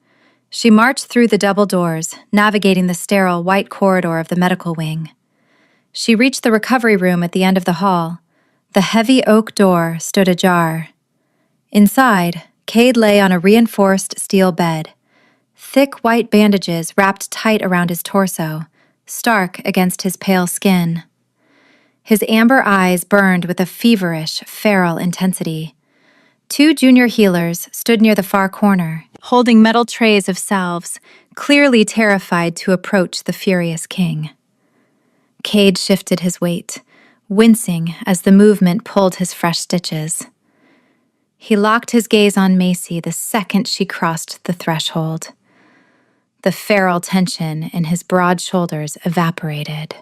She marched through the double doors, navigating the sterile white corridor of the medical wing. She reached the recovery room at the end of the hall. The heavy oak door stood ajar. Inside, Cade lay on a reinforced steel bed. Thick white bandages wrapped tight around his torso, stark against his pale skin. His amber eyes burned with a feverish, feral intensity. 2 junior healers stood near the far corner, holding metal trays of salves, clearly terrified to approach the furious king. Cade shifted his weight, wincing as the movement pulled his fresh stitches. He locked his gaze on Macy the second she crossed the threshold. The feral tension in his broad shoulders evaporated.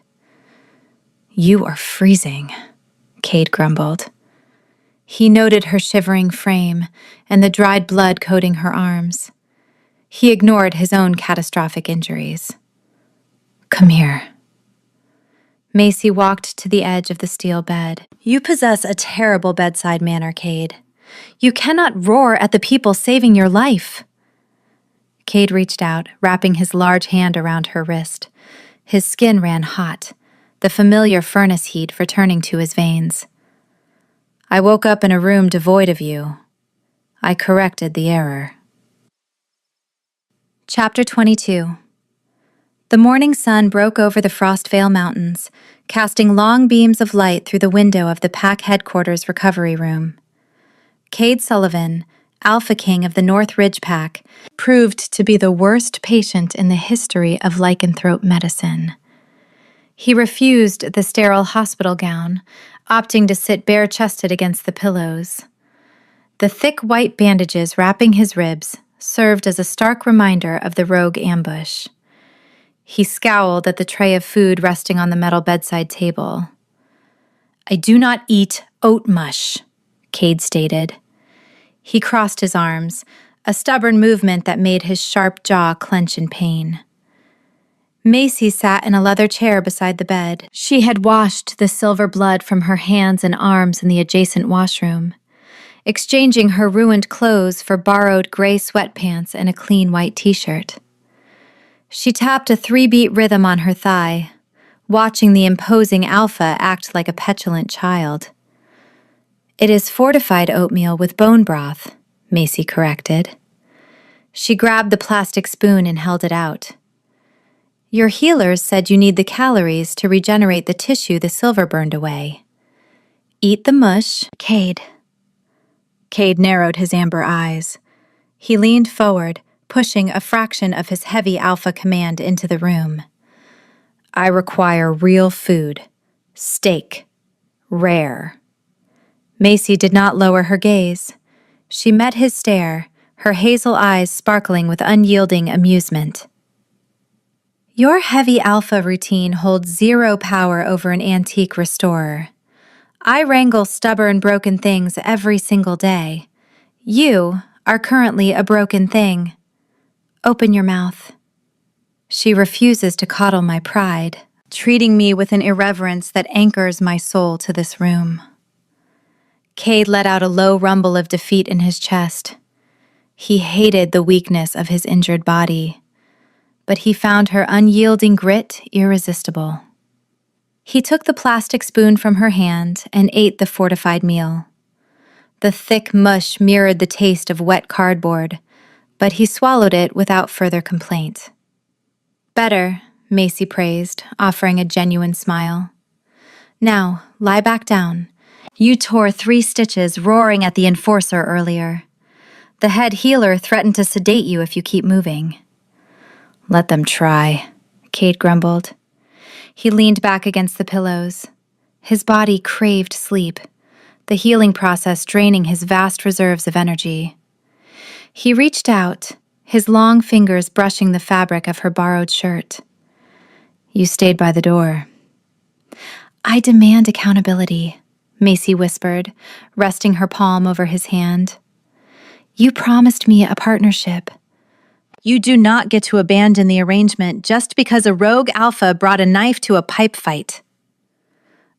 "You are freezing," Cade grumbled. He noted her shivering frame and the dried blood coating her arms. He ignored his own catastrophic injuries. "Come here." Macy walked to the edge of the steel bed. "You possess a terrible bedside manner, Cade. You cannot roar at the people saving your life." Cade reached out, wrapping his large hand around her wrist. His skin ran hot, the familiar furnace heat returning to his veins. "I woke up in a room devoid of you. I corrected the error." Chapter 22. The morning sun broke over the Frostvale Mountains, casting long beams of light through the window of the pack headquarters recovery room. Cade Sullivan, Alpha King of the North Ridge Pack, proved to be the worst patient in the history of lycanthrope medicine. He refused the sterile hospital gown, opting to sit bare-chested against the pillows. The thick white bandages wrapping his ribs served as a stark reminder of the rogue ambush. He scowled at the tray of food resting on the metal bedside table. "I do not eat oat mush," Cade stated. He crossed his arms, a stubborn movement that made his sharp jaw clench in pain. Macy sat in a leather chair beside the bed. She had washed the silver blood from her hands and arms in the adjacent washroom, exchanging her ruined clothes for borrowed gray sweatpants and a clean white t-shirt. She tapped a 3-beat rhythm on her thigh, watching the imposing Alpha act like a petulant child. "It is fortified oatmeal with bone broth," Macy corrected. She grabbed the plastic spoon and held it out. "Your healers said you need the calories to regenerate the tissue the silver burned away. Eat the mush, Cade." Cade narrowed his amber eyes. He leaned forward, pushing a fraction of his heavy Alpha command into the room. I require real food. Steak. Rare. Macy did not lower her gaze. She met his stare, her hazel eyes sparkling with unyielding amusement. Your heavy alpha routine holds zero power over an antique restorer. I wrangle stubborn, broken things every single day. You are currently a broken thing. Open your mouth. She refuses to coddle my pride, treating me with an irreverence that anchors my soul to this room. Cade let out a low rumble of defeat in his chest. He hated the weakness of his injured body, but he found her unyielding grit irresistible. He took the plastic spoon from her hand and ate the fortified meal. The thick mush mirrored the taste of wet cardboard, but he swallowed it without further complaint. Better, Macy praised, offering a genuine smile. Now, lie back down. You tore 3 stitches roaring at the enforcer earlier. The head healer threatened to sedate you if you keep moving. Let them try, Cade grumbled. He leaned back against the pillows. His body craved sleep, the healing process draining his vast reserves of energy. He reached out, his long fingers brushing the fabric of her borrowed shirt. You stayed by the door. I demand accountability, Macy whispered, resting her palm over his hand. You promised me a partnership. You do not get to abandon the arrangement just because a rogue alpha brought a knife to a pipe fight.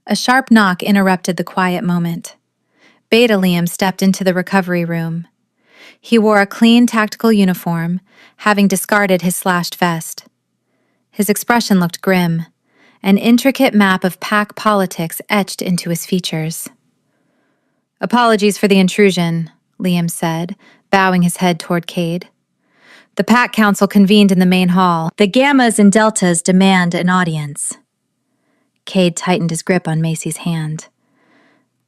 A sharp knock interrupted the quiet moment. Beta Liam stepped into the recovery room. He wore a clean tactical uniform, having discarded his slashed vest. His expression looked grim, an intricate map of pack politics etched into his features. Apologies for the intrusion, Liam said, bowing his head toward Cade. The Pack Council convened in the main hall. The Gammas and Deltas demand an audience. Cade tightened his grip on Macy's hand.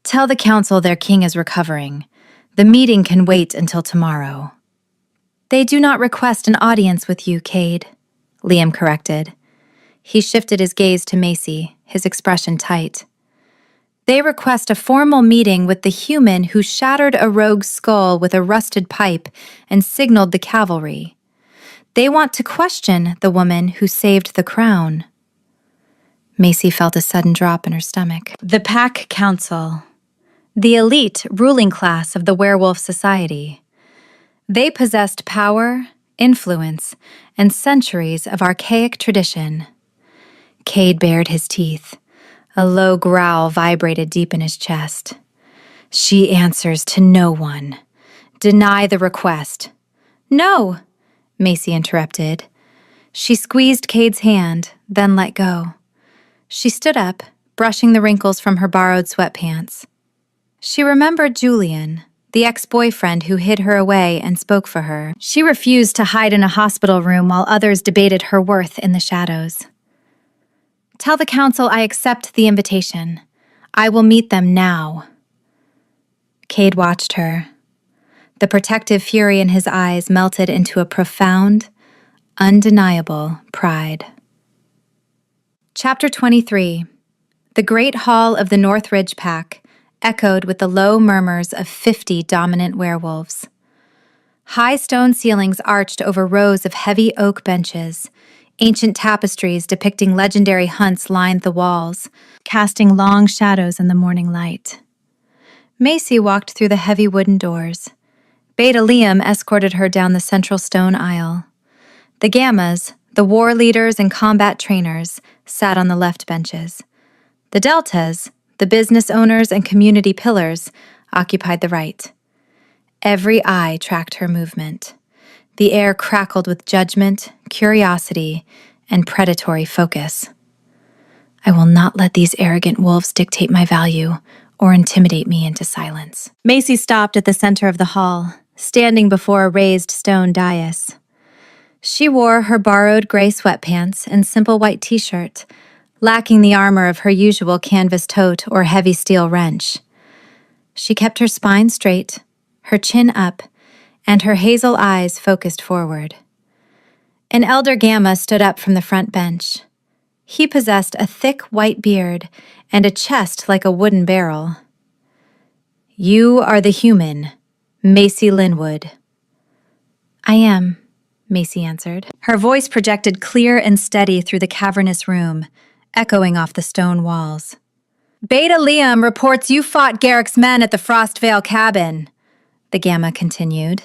Tell the Council their king is recovering. The meeting can wait until tomorrow. They do not request an audience with you, Cade, Liam corrected. He shifted his gaze to Macy, his expression tight. They request a formal meeting with the human who shattered a rogue's skull with a rusted pipe and signaled the cavalry. They want to question the woman who saved the crown. Macy felt a sudden drop in her stomach. The Pack Council, the elite ruling class of the werewolf society. They possessed power, influence, and centuries of archaic tradition. Cade bared his teeth. A low growl vibrated deep in his chest. She answers to no one. Deny the request. No, Macy interrupted. She squeezed Cade's hand, then let go. She stood up, brushing the wrinkles from her borrowed sweatpants. She remembered Julian, the ex-boyfriend who hid her away and spoke for her. She refused to hide in a hospital room while others debated her worth in the shadows. Tell the council I accept the invitation. I will meet them now. Cade watched her. The protective fury in his eyes melted into a profound, undeniable pride. Chapter 23. The Great Hall of the Northridge Pack echoed with the low murmurs of 50 dominant werewolves. High stone ceilings arched over rows of heavy oak benches. Ancient tapestries depicting legendary hunts lined the walls, casting long shadows in the morning light. Macy walked through the heavy wooden doors. Beta Liam escorted her down the central stone aisle. The Gammas, the war leaders and combat trainers, sat on the left benches. The Deltas, the business owners and community pillars, occupied the right. Every eye tracked her movement. The air crackled with judgment, curiosity, and predatory focus. I will not let these arrogant wolves dictate my value or intimidate me into silence. Macy stopped at the center of the hall, standing before a raised stone dais. She wore her borrowed gray sweatpants and simple white t-shirt, lacking the armor of her usual canvas tote or heavy steel wrench. She kept her spine straight, her chin up, and her hazel eyes focused forward. An elder Gamma stood up from the front bench. He possessed a thick white beard and a chest like a wooden barrel. "You are the human, Macy Linwood." "I am," Macy answered. Her voice projected clear and steady through the cavernous room, echoing off the stone walls. "Beta Liam reports you fought Garrick's men at the Frostvale cabin," the Gamma continued.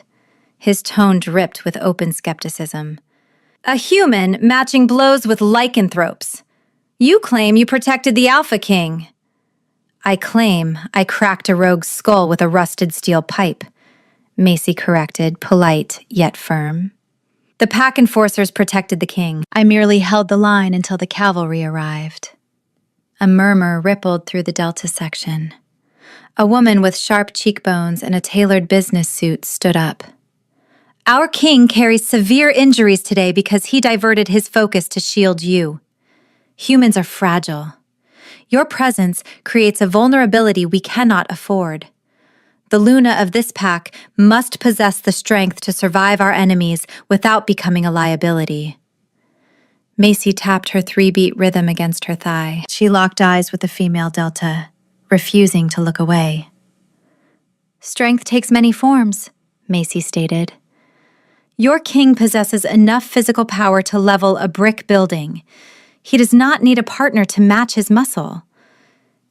His tone dripped with open skepticism. "A human matching blows with lycanthropes. You claim you protected the Alpha King." "I claim I cracked a rogue's skull with a rusted steel pipe," Macy corrected, polite yet firm. "The pack enforcers protected the king. I merely held the line until the cavalry arrived." A murmur rippled through the Delta section. A woman with sharp cheekbones and a tailored business suit stood up. "Our king carries severe injuries today because he diverted his focus to shield you. Humans are fragile. Your presence creates a vulnerability we cannot afford. The Luna of this pack must possess the strength to survive our enemies without becoming a liability." Macy tapped her 3-beat rhythm against her thigh. She locked eyes with the female Delta, refusing to look away. "Strength takes many forms," Macy stated. "Your king possesses enough physical power to level a brick building. He does not need a partner to match his muscle.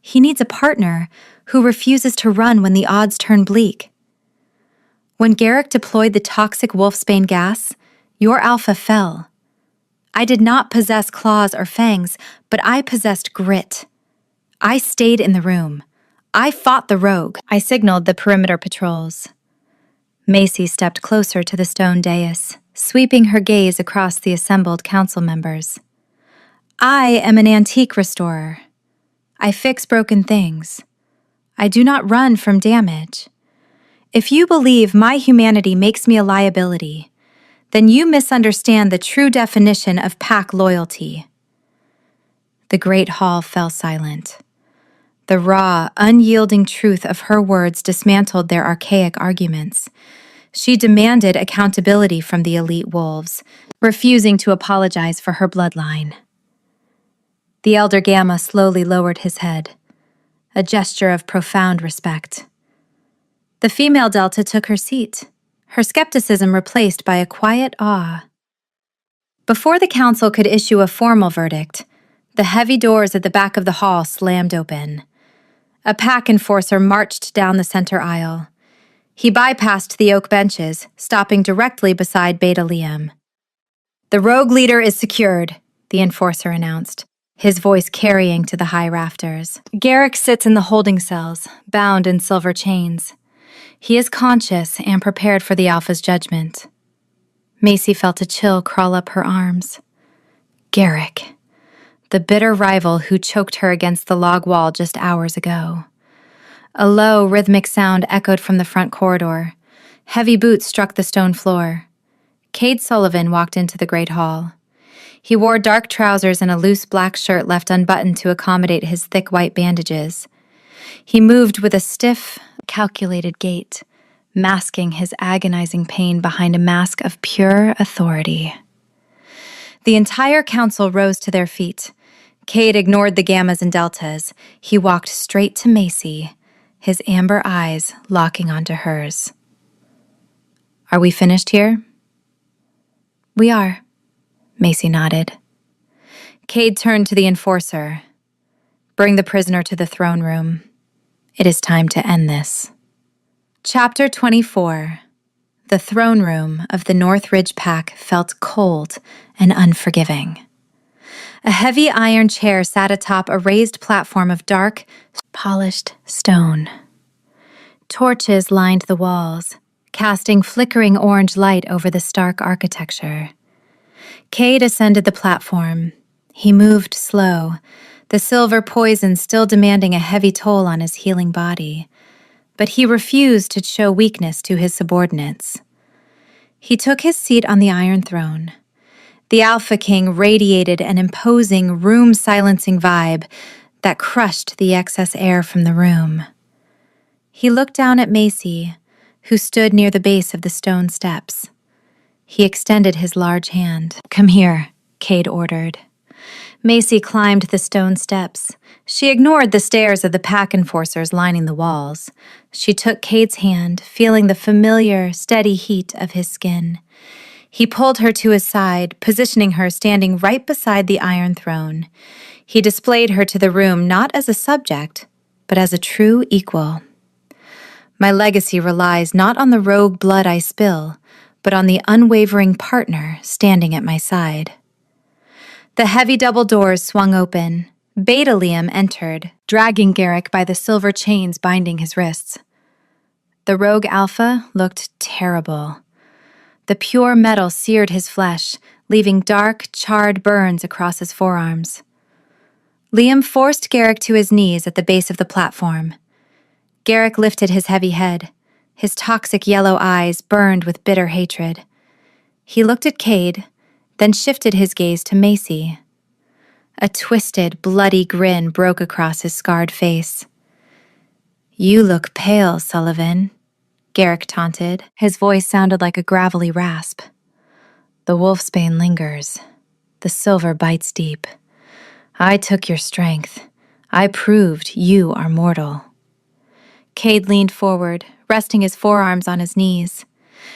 He needs a partner who refuses to run when the odds turn bleak. When Garrick deployed the toxic wolfsbane gas, your alpha fell. I did not possess claws or fangs, but I possessed grit. I stayed in the room. I fought the rogue. I signaled the perimeter patrols." Macy stepped closer to the stone dais, sweeping her gaze across the assembled council members. "I am an antique restorer. I fix broken things. I do not run from damage. If you believe my humanity makes me a liability, then you misunderstand the true definition of pack loyalty." The great hall fell silent. The raw, unyielding truth of her words dismantled their archaic arguments. She demanded accountability from the elite wolves, refusing to apologize for her bloodline. The elder Gamma slowly lowered his head, a gesture of profound respect. The female Delta took her seat, her skepticism replaced by a quiet awe. Before the council could issue a formal verdict, the heavy doors at the back of the hall slammed open. A pack enforcer marched down the center aisle. He bypassed the oak benches, stopping directly beside Beta Liam. "The rogue leader is secured," the enforcer announced, his voice carrying to the high rafters. "Garrick sits in the holding cells, bound in silver chains. He is conscious and prepared for the Alpha's judgment." Macy felt a chill crawl up her arms. Garrick, the bitter rival who choked her against the log wall just hours ago. A low, rhythmic sound echoed from the front corridor. Heavy boots struck the stone floor. Cade Sullivan walked into the great hall. He wore dark trousers and a loose black shirt left unbuttoned to accommodate his thick white bandages. He moved with a stiff, calculated gait, masking his agonizing pain behind a mask of pure authority. The entire council rose to their feet. Cade ignored the Gammas and Deltas. He walked straight to Macy, his amber eyes locking onto hers. "Are we finished here?" "We are," Macy nodded. Cade turned to the enforcer. "Bring the prisoner to the throne room. It is time to end this." Chapter 24. The throne room of the Northridge Pack felt cold and unforgiving. A heavy iron chair sat atop a raised platform of dark, polished stone. Torches lined the walls, casting flickering orange light over the stark architecture. Cade ascended the platform. He moved slow, the silver poison still demanding a heavy toll on his healing body. But he refused to show weakness to his subordinates. He took his seat on the Iron Throne. The Alpha King radiated an imposing, room-silencing vibe that crushed the excess air from the room. He looked down at Macy, who stood near the base of the stone steps. He extended his large hand. "Come here," Cade ordered. Macy climbed the stone steps. She ignored the stares of the pack enforcers lining the walls. She took Cade's hand, feeling the familiar, steady heat of his skin. He pulled her to his side, positioning her standing right beside the Iron Throne. He displayed her to the room not as a subject, but as a true equal. My legacy relies not on the rogue blood I spill, but on the unwavering partner standing at my side. The heavy double doors swung open. Beta Liam entered, dragging Garrick by the silver chains binding his wrists. The rogue alpha looked terrible. The pure metal seared his flesh, leaving dark, charred burns across his forearms. Liam forced Garrick to his knees at the base of the platform. Garrick lifted his heavy head. His toxic yellow eyes burned with bitter hatred. He looked at Cade, then shifted his gaze to Macy. A twisted, bloody grin broke across his scarred face. "You look pale, Sullivan," Garrick taunted. His voice sounded like a gravelly rasp. "The wolfsbane lingers. The silver bites deep. I took your strength. I proved you are mortal." Cade leaned forward, resting his forearms on his knees.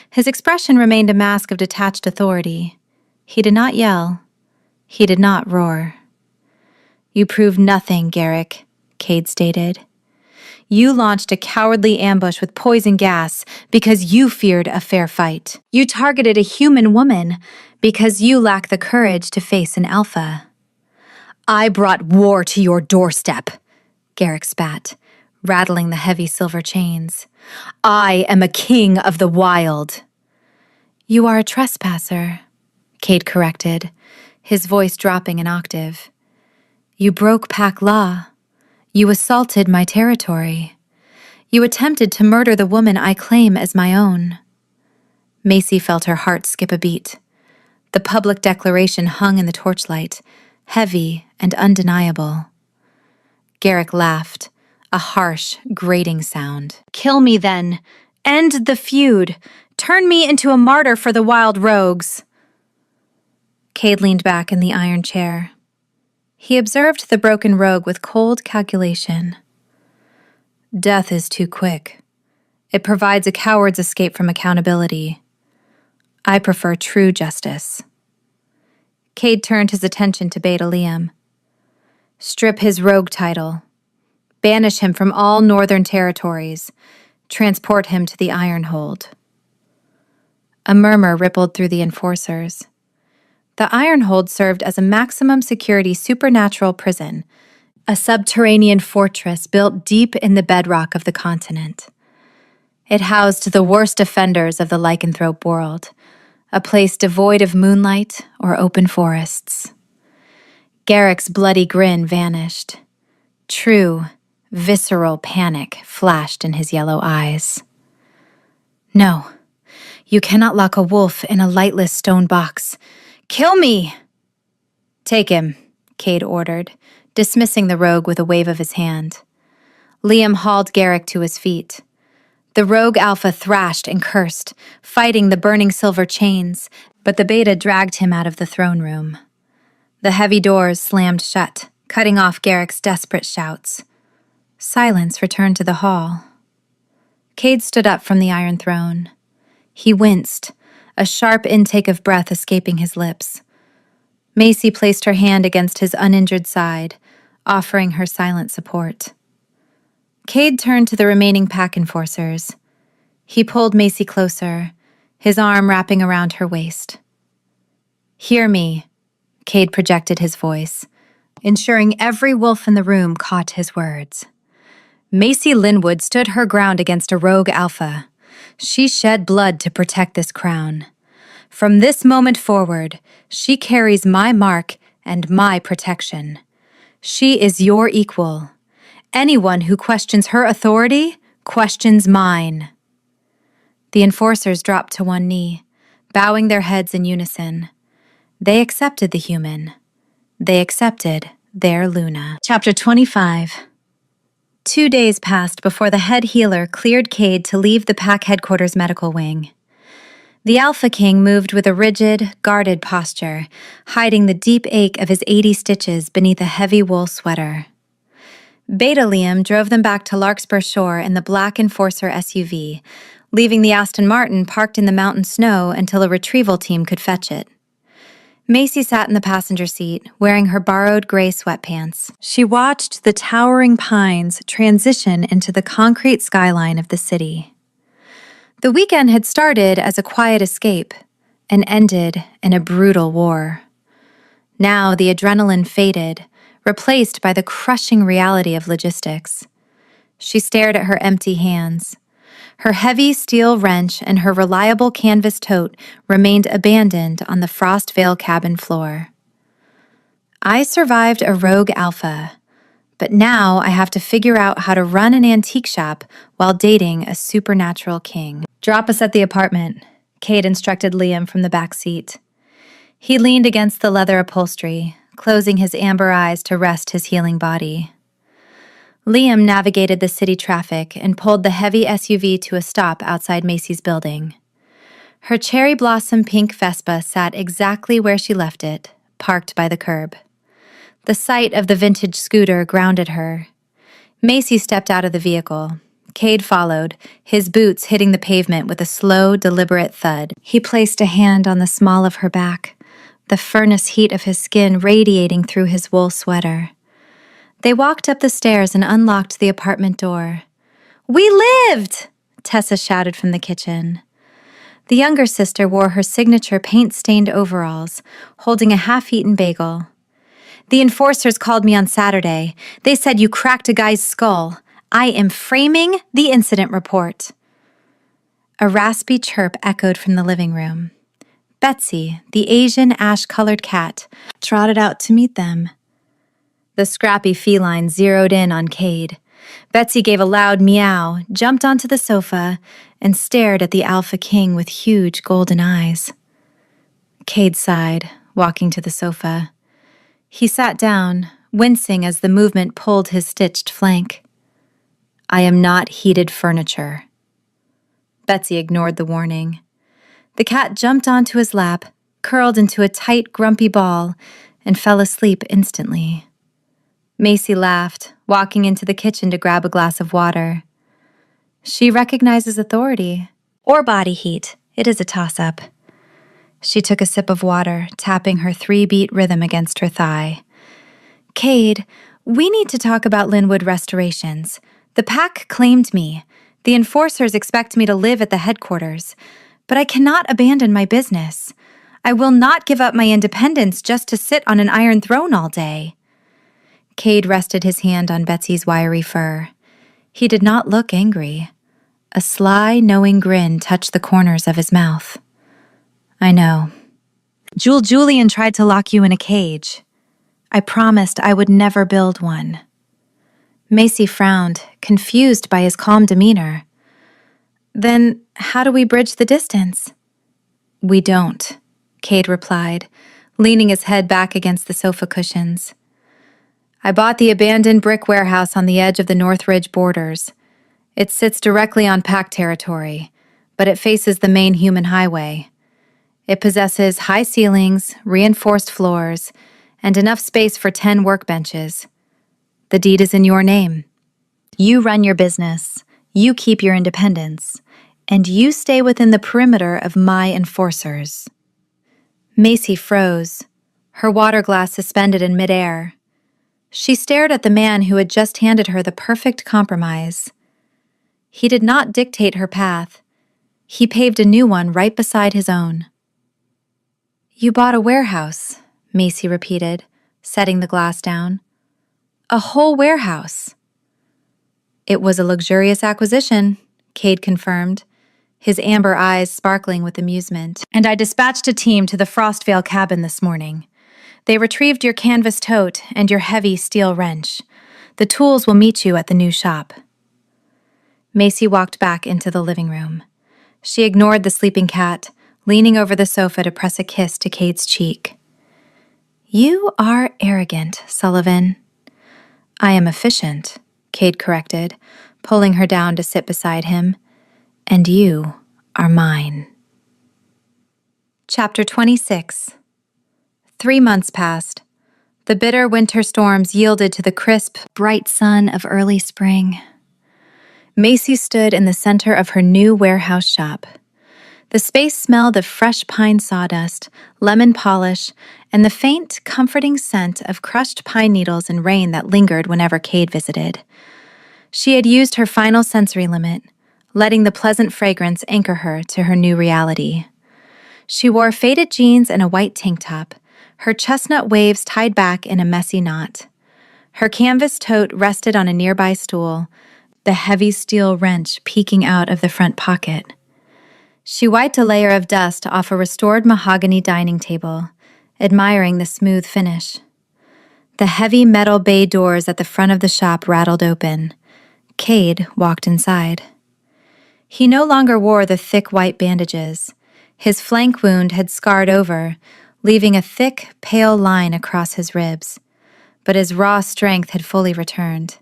His expression remained a mask of detached authority. He did not yell. He did not roar. "You proved nothing, Garrick," Cade stated. "You launched a cowardly ambush with poison gas because you feared a fair fight. You targeted a human woman because you lack the courage to face an alpha." "I brought war to your doorstep," Garrick spat, rattling the heavy silver chains. "I am a king of the wild." "You are a trespasser," Cade corrected, his voice dropping an octave. "You broke pack law. You assaulted my territory. You attempted to murder the woman I claim as my own." Macy felt her heart skip a beat. The public declaration hung in the torchlight, heavy and undeniable. Garrick laughed, a harsh, grating sound. "Kill me then. End the feud. Turn me into a martyr for the wild rogues." Cade leaned back in the iron chair. He observed the broken rogue with cold calculation. "Death is too quick. It provides a coward's escape from accountability. I prefer true justice." Cade turned his attention to Beta Liam. "Strip his rogue title. Banish him from all northern territories. Transport him to the Ironhold." A murmur rippled through the enforcers. The Ironhold served as a maximum security supernatural prison, a subterranean fortress built deep in the bedrock of the continent. It housed the worst offenders of the lycanthrope world, a place devoid of moonlight or open forests. Garrick's bloody grin vanished. True, visceral panic flashed in his yellow eyes. "No, you cannot lock a wolf in a lightless stone box. Kill me!" "Take him," Cade ordered, dismissing the rogue with a wave of his hand. Liam hauled Garrick to his feet. The rogue alpha thrashed and cursed, fighting the burning silver chains, but the beta dragged him out of the throne room. The heavy doors slammed shut, cutting off Garrick's desperate shouts. Silence returned to the hall. Cade stood up from the Iron Throne. He winced, a sharp intake of breath escaping his lips. Macy placed her hand against his uninjured side, offering her silent support. Cade turned to the remaining pack enforcers. He pulled Macy closer, his arm wrapping around her waist. "Hear me," Cade projected his voice, ensuring every wolf in the room caught his words. Macy Linwood stood her ground against a rogue alpha. She shed blood to protect this crown. From this moment forward, she carries my mark and my protection. She is your equal. Anyone who questions her authority questions mine." The enforcers dropped to one knee, bowing their heads in unison. They accepted the human. They accepted their Luna. Chapter 25. 2 days passed before the head healer cleared Cade to leave the pack headquarters medical wing. The Alpha King moved with a rigid, guarded posture, hiding the deep ache of his 80 stitches beneath a heavy wool sweater. Beta Liam drove them back to Larkspur Shore in the black Enforcer SUV, leaving the Aston Martin parked in the mountain snow until a retrieval team could fetch it. Macy sat in the passenger seat, wearing her borrowed gray sweatpants. She watched the towering pines transition into the concrete skyline of the city. The weekend had started as a quiet escape and ended in a brutal war. Now the adrenaline faded, replaced by the crushing reality of logistics. She stared at her empty hands. Her heavy steel wrench and her reliable canvas tote remained abandoned on the Frostvale cabin floor. I survived a rogue Alpha, but now I have to figure out how to run an antique shop while dating a supernatural king. Drop us at the apartment, Cade instructed Liam from the back seat. He leaned against the leather upholstery, closing his amber eyes to rest his healing body. Liam navigated the city traffic and pulled the heavy SUV to a stop outside Macy's building. Her cherry blossom pink Vespa sat exactly where she left it, parked by the curb. The sight of the vintage scooter grounded her. Macy stepped out of the vehicle. Cade followed, his boots hitting the pavement with a slow, deliberate thud. He placed a hand on the small of her back, the furnace heat of his skin radiating through his wool sweater. They walked up the stairs and unlocked the apartment door. "We lived!" Tessa shouted from the kitchen. The younger sister wore her signature paint-stained overalls, holding a half-eaten bagel. "The enforcers called me on Saturday. They said you cracked a guy's skull. I am framing the incident report." A raspy chirp echoed from the living room. Betsy, the Asian ash-colored cat, trotted out to meet them. The scrappy feline zeroed in on Cade. Betsy gave a loud meow, jumped onto the sofa, and stared at the Alpha King with huge golden eyes. Cade sighed, walking to the sofa. He sat down, wincing as the movement pulled his stitched flank. "I am not heated furniture." Betsy ignored the warning. The cat jumped onto his lap, curled into a tight, grumpy ball, and fell asleep instantly. Macy laughed, walking into the kitchen to grab a glass of water. She recognizes authority, or body heat. It is a toss-up. She took a sip of water, tapping her 3-beat rhythm against her thigh. "Cade, we need to talk about Linwood Restorations. The pack claimed me. The enforcers expect me to live at the headquarters, but I cannot abandon my business. I will not give up my independence just to sit on an iron throne all day." Cade rested his hand on Betsy's wiry fur. He did not look angry. A sly, knowing grin touched the corners of his mouth. "I know. Julian tried to lock you in a cage. I promised I would never build one." Macy frowned, confused by his calm demeanor. "Then how do we bridge the distance?" "We don't," Cade replied, leaning his head back against the sofa cushions. "I bought the abandoned brick warehouse on the edge of the Northridge borders. It sits directly on pack territory, but it faces the main human highway. It possesses high ceilings, reinforced floors, and enough space for 10 workbenches. The deed is in your name. You run your business, you keep your independence, and you stay within the perimeter of my enforcers." Macy froze, her water glass suspended in midair. She stared at the man who had just handed her the perfect compromise. He did not dictate her path. He paved a new one right beside his own. "You bought a warehouse," Macy repeated, setting the glass down. "A whole warehouse." "It was a luxurious acquisition," Cade confirmed, his amber eyes sparkling with amusement. "And I dispatched a team to the Frostvale cabin this morning. They retrieved your canvas tote and your heavy steel wrench. The tools will meet you at the new shop." Macy walked back into the living room. She ignored the sleeping cat, leaning over the sofa to press a kiss to Cade's cheek. "You are arrogant, Sullivan." "I am efficient," Cade corrected, pulling her down to sit beside him. "And you are mine." Chapter 26. 3 months passed. The bitter winter storms yielded to the crisp, bright sun of early spring. Macy stood in the center of her new warehouse shop. The space smelled of fresh pine sawdust, lemon polish, and the faint, comforting scent of crushed pine needles and rain that lingered whenever Cade visited. She had used her final sensory limit, letting the pleasant fragrance anchor her to her new reality. She wore faded jeans and a white tank top, her chestnut waves tied back in a messy knot. Her canvas tote rested on a nearby stool, the heavy steel wrench peeking out of the front pocket. She wiped a layer of dust off a restored mahogany dining table, admiring the smooth finish. The heavy metal bay doors at the front of the shop rattled open. Cade walked inside. He no longer wore the thick white bandages. His flank wound had scarred over, leaving a thick, pale line across his ribs, but his raw strength had fully returned.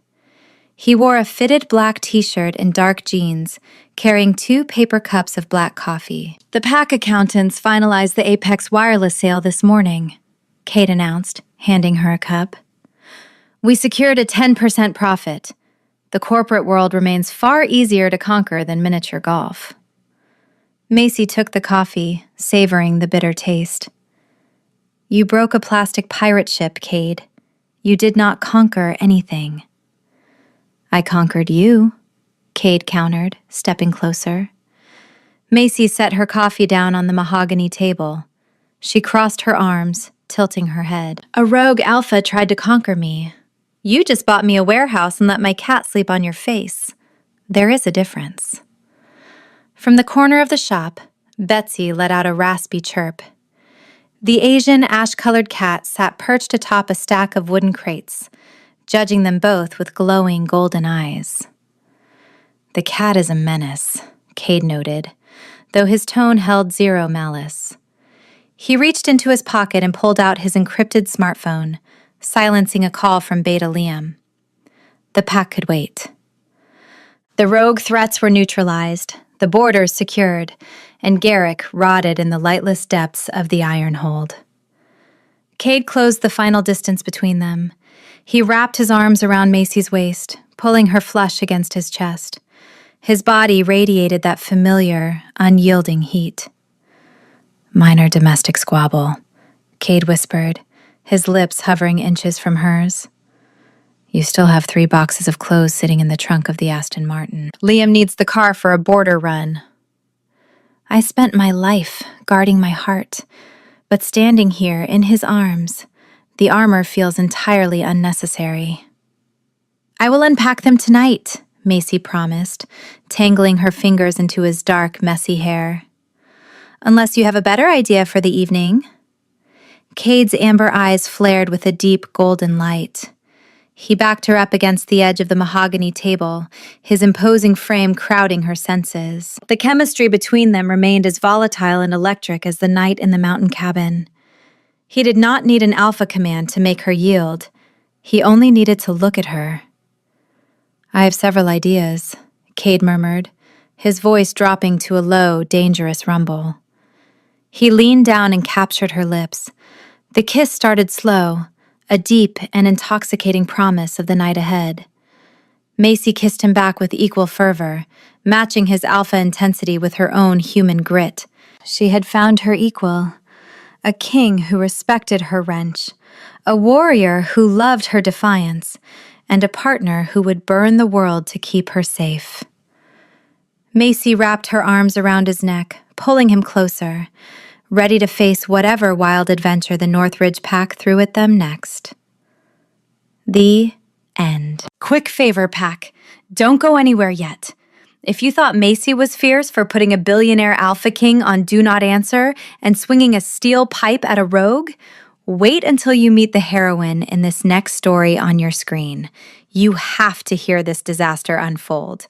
He wore a fitted black t-shirt and dark jeans, carrying 2 paper cups of black coffee. "The pack accountants finalized the Apex wireless sale this morning," Cade announced, handing her a cup. "We secured a 10% profit. The corporate world remains far easier to conquer than miniature golf." Macy took the coffee, savoring the bitter taste. "You broke a plastic pirate ship, Cade. You did not conquer anything." "I conquered you," Cade countered, stepping closer. Macy set her coffee down on the mahogany table. She crossed her arms, tilting her head. "A rogue alpha tried to conquer me. You just bought me a warehouse and let my cat sleep on your face. There is a difference." From the corner of the shop, Betsy let out a raspy chirp. The Asian ash-colored cat sat perched atop a stack of wooden crates, judging them both with glowing golden eyes. "The cat is a menace," Cade noted, though his tone held zero malice. He reached into his pocket and pulled out his encrypted smartphone, silencing a call from Beta Liam. The pack could wait. The rogue threats were neutralized, the borders secured, and Garrick rotted in the lightless depths of the iron hold. Cade closed the final distance between them. He wrapped his arms around Macy's waist, pulling her flush against his chest. His body radiated that familiar, unyielding heat. "Minor domestic squabble," Cade whispered, his lips hovering inches from hers. "You still have 3 boxes of clothes sitting in the trunk of the Aston Martin. Liam needs the car for a border run." "I spent my life guarding my heart, but standing here in his arms, the armor feels entirely unnecessary." "I will unpack them tonight," Macy promised, tangling her fingers into his dark, messy hair. "Unless you have a better idea for the evening." Cade's amber eyes flared with a deep golden light. He backed her up against the edge of the mahogany table, his imposing frame crowding her senses. The chemistry between them remained as volatile and electric as the night in the mountain cabin. He did not need an alpha command to make her yield. He only needed to look at her. "I have several ideas," Cade murmured, his voice dropping to a low, dangerous rumble. He leaned down and captured her lips. The kiss started slow, a deep and intoxicating promise of the night ahead. Macy kissed him back with equal fervor, matching his alpha intensity with her own human grit. She had found her equal, a king who respected her wrench, a warrior who loved her defiance, and a partner who would burn the world to keep her safe. Macy wrapped her arms around his neck, pulling him closer, ready to face whatever wild adventure the Northridge pack threw at them next. The end. Quick favor, pack. Don't go anywhere yet. If you thought Macy was fierce for putting a billionaire alpha king on Do Not Answer and swinging a steel pipe at a rogue, wait until you meet the heroine in this next story on your screen. You have to hear this disaster unfold.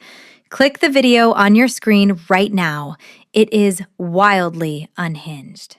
Click the video on your screen right now. It is wildly unhinged.